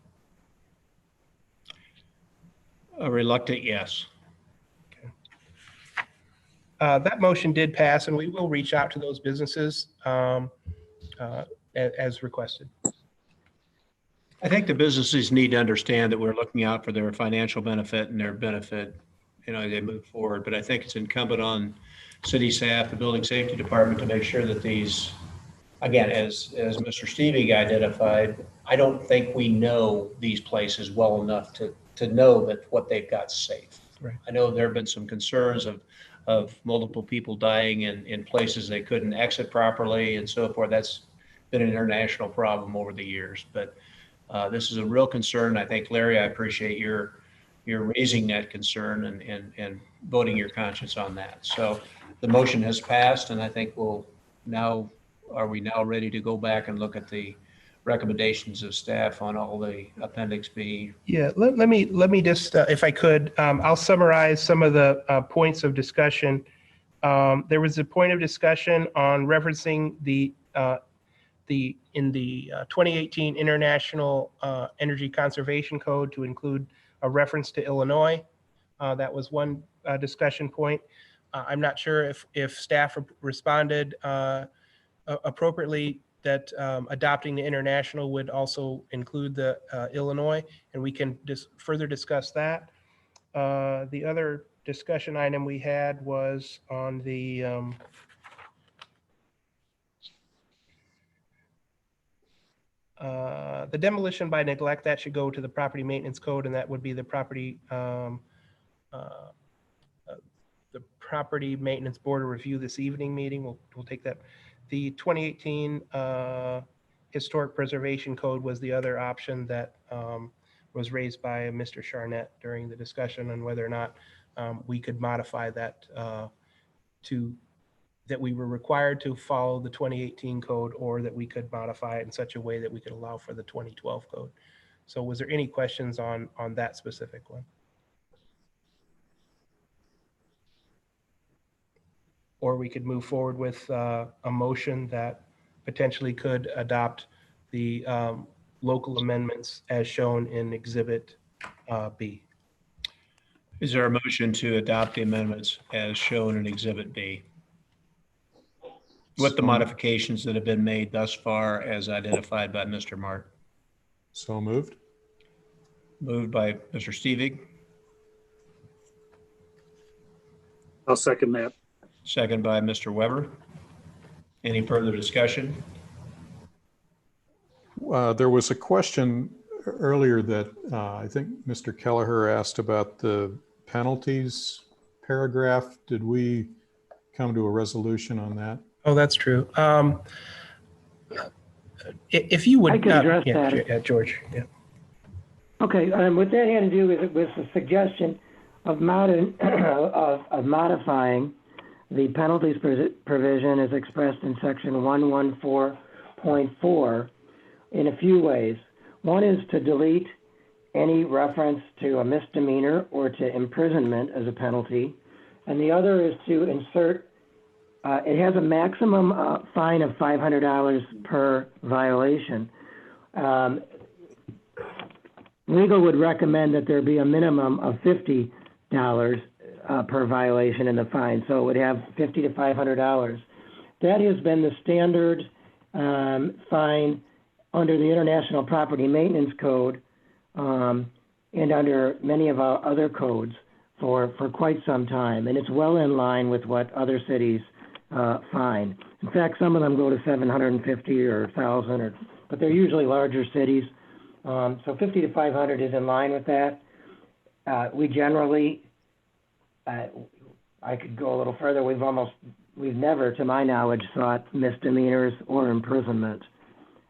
A reluctant yes. Okay. That motion did pass, and we will reach out to those businesses as requested. I think the businesses need to understand that we're looking out for their financial benefit and their benefit, they move forward. But I think it's incumbent on city staff, the building safety department, to make sure that these, again, as Mr. Stevie identified, I don't think we know these places well enough to know that what they've got safe. Right. I know there have been some concerns of multiple people dying in places they couldn't exit properly and so forth. That's been an international problem over the years, but this is a real concern. I think, Larry, I appreciate your you're raising that concern and voting your conscience on that. So the motion has passed, and I think are we now ready to go back and look at the recommendations of staff on all the Appendix B? Yeah, let me just, if I could, I'll summarize some of the points of discussion. There was a point of discussion on referencing in the 2018 International Energy Conservation Code to include a reference to Illinois. That was one discussion point. I'm not sure if staff responded appropriately that adopting the international would also include the Illinois, and we can just further discuss that. The other discussion item we had was on the demolition by neglect. That should go to the property maintenance code, and that would be the property maintenance board of review this evening meeting. We'll take that. The 2018 historic preservation code was the other option that was raised by Mr. Charnett during the discussion on whether or not we could modify that that we were required to follow the 2018 code, or that we could modify it in such a way that we could allow for the 2012 code. So was there any questions on that specific one? Or we could move forward with a motion that potentially could adopt the local amendments as shown in Exhibit B. Is there a motion to adopt the amendments as shown in Exhibit B, with the modifications that have been made thus far as identified by Mr. Mark? So moved. Moved by Mr. Stevig. I'll second that. Second by Mr. Weber. Any further discussion? There was a question earlier that I think Mr. Kelleher asked about the penalties paragraph. Did we come to a resolution on that? Oh, that's true. If you would, I can address that. Yeah, George. Yeah. Okay, what that had to do with the suggestion of modifying the penalties provision as expressed in section 114.4 in a few ways. One is to delete any reference to a misdemeanor or to imprisonment as a penalty. And the other is to insert, it has a maximum fine of $500 per violation. Legal would recommend that there be a minimum of $50 per violation in the fine, so it would have $50 to $500. That has been the standard fine under the International Property Maintenance Code and under many of our other codes for quite some time, and it's well in line with what other cities fine. In fact, some of them go to $750 or $1,000, but they're usually larger cities. So $50 to $500 is in line with that. We generally, I could go a little further. We've never, to my knowledge, sought misdemeanors or imprisonment.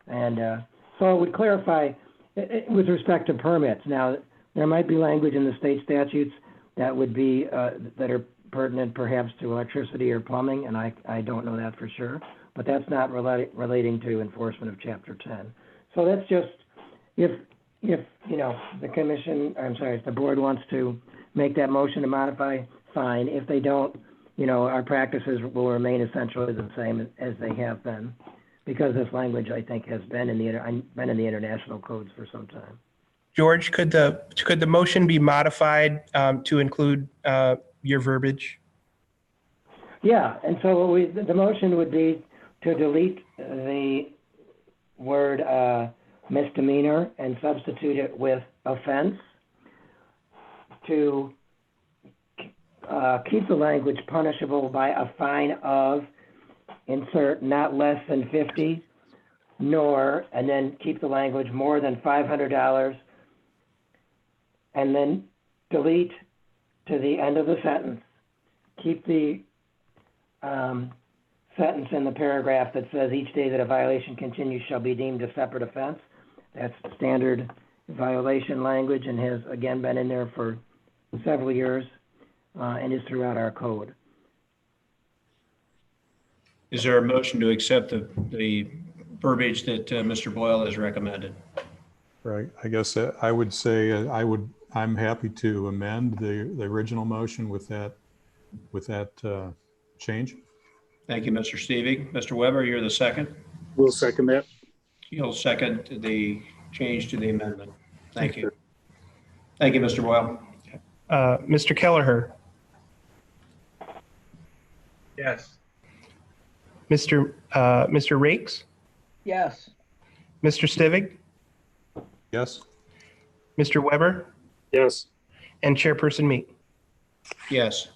And so it would clarify with respect to permits. Now, there might be language in the state statutes that would be, that are pertinent perhaps to electricity or plumbing, and I don't know that for sure, but that's not relating to enforcement of Chapter 10. So that's just, if you know, the commission, I'm sorry, if the board wants to make that motion to modify, fine. If they don't, you know, our practices will remain essentially the same as they have been, because this language, I think, has been in the international codes for some time. George, could the motion be modified to include your verbiage? Yeah, and so the motion would be to delete the word misdemeanor and substitute it with offense, to keep the language punishable by a fine of, insert not less than 50, nor, and then keep the language more than $500, and then delete to the end of the sentence. Keep the sentence in the paragraph that says each day that a violation continues shall be deemed a separate offense. That's standard violation language and has again been in there for several years and is throughout our code. Is there a motion to accept the verbiage that Mr. Boyle has recommended? Right. I guess I would say I'm happy to amend the original motion with that change. Thank you, Mr. Stevie. Mr. Weber, you're the second. We'll second that. You'll second the change to the amendment. Thank you. Thank you, Mr. Boyle. Mr. Kelleher, Yes. Mr. Rakes, Yes. Mr. Stivig, Yes. Mr. Weber, Yes. and Chairperson Meek. Yes.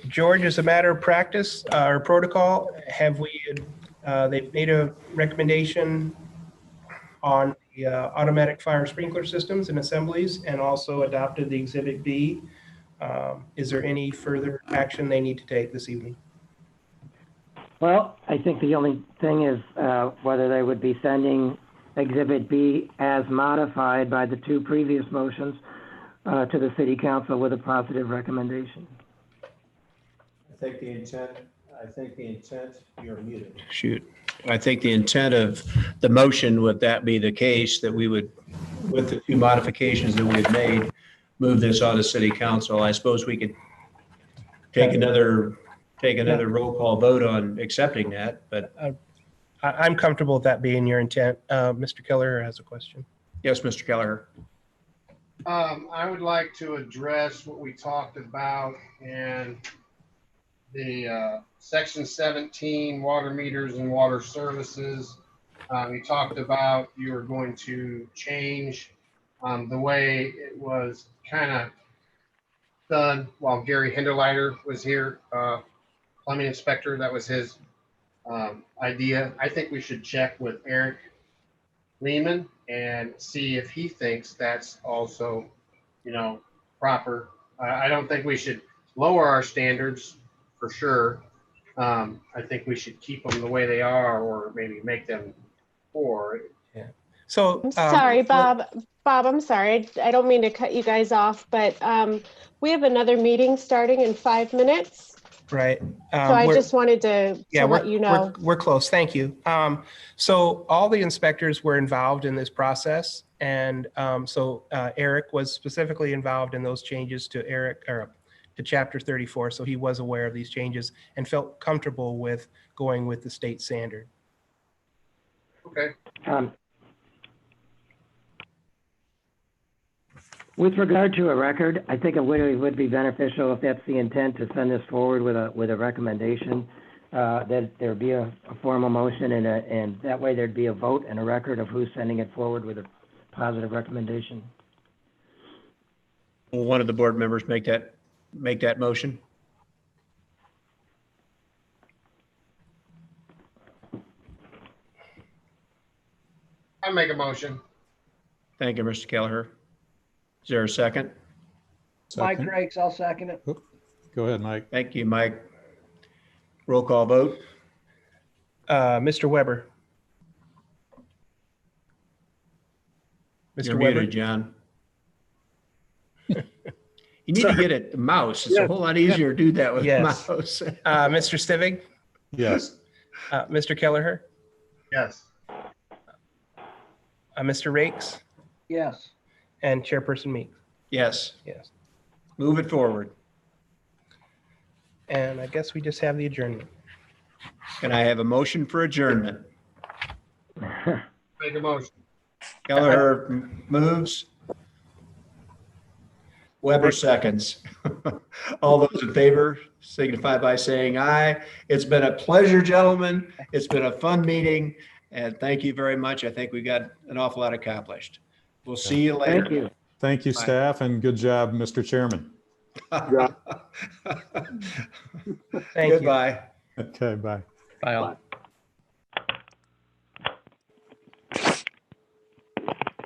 George, as a matter of practice or protocol, they've made a recommendation on the automatic fire sprinkler systems and assemblies and also adopted the Exhibit B. Is there any further action they need to take this evening? Well, I think the only thing is whether they would be sending Exhibit B as modified by the two previous motions to the City Council with a positive recommendation. I think the intent, you're muted. Shoot. I think the intent of the motion, would that be the case, that we would, with the two modifications that we've made, move this on to City Council. I suppose we could take another roll call vote on accepting that, but. I'm comfortable with that being your intent. Mr. Keller has a question. Yes, Mr. Kelleher. I would like to address what we talked about in the section 17, water meters and water services. You talked about you were going to change the way it was kind of done while Gary Hinderleiter was here, plumbing inspector. That was his idea. I think we should check with Eric Lehman and see if he thinks that's also, proper. I don't think we should lower our standards for sure. I think we should keep them the way they are, or maybe make them poor. Yeah. So I'm sorry, Bob. Bob, I'm sorry. I don't mean to cut you guys off, but we have another meeting starting in 5 minutes. Right. So I just wanted to let you know. We're close. Thank you. So all the inspectors were involved in this process. And so Eric was specifically involved in those changes to Chapter 34. So he was aware of these changes and felt comfortable with going with the state standard. Okay. With regard to a record, I think it would be beneficial, if that's the intent, to send this forward with a recommendation, that there be a formal motion and that way there'd be a vote and a record of who's sending it forward with a positive recommendation. Will one of the board members make that motion? I'll make a motion. Thank you, Mr. Kelleher. Is there a second? Mike Second. Rakes, I'll second it. Go ahead, Mike. Thank you, Mike. Roll call vote. Mr. Weber. You're Mr. Weber. muted, John. You need to get a mouse. It's a whole lot easier to do that with a Yes. mouse. Mr. Stivig. Yes. Mr. Kelleher. Yes. Mr. Rakes. Yes. And Chairperson Meek. Yes, Yes. move it forward. And I guess we just have the adjournment. Can I have a motion for adjournment? Make a motion. Kelleher moves. Weber seconds. All those in favor signify by saying aye. It's been a pleasure, gentlemen. It's been a fun meeting, and thank you very much. I think we got an awful lot accomplished. We'll see you later. Thank you. Thank you, Bye. staff, and good job, Mr. Chairman. Thank you. Goodbye. Okay, bye. Bye all.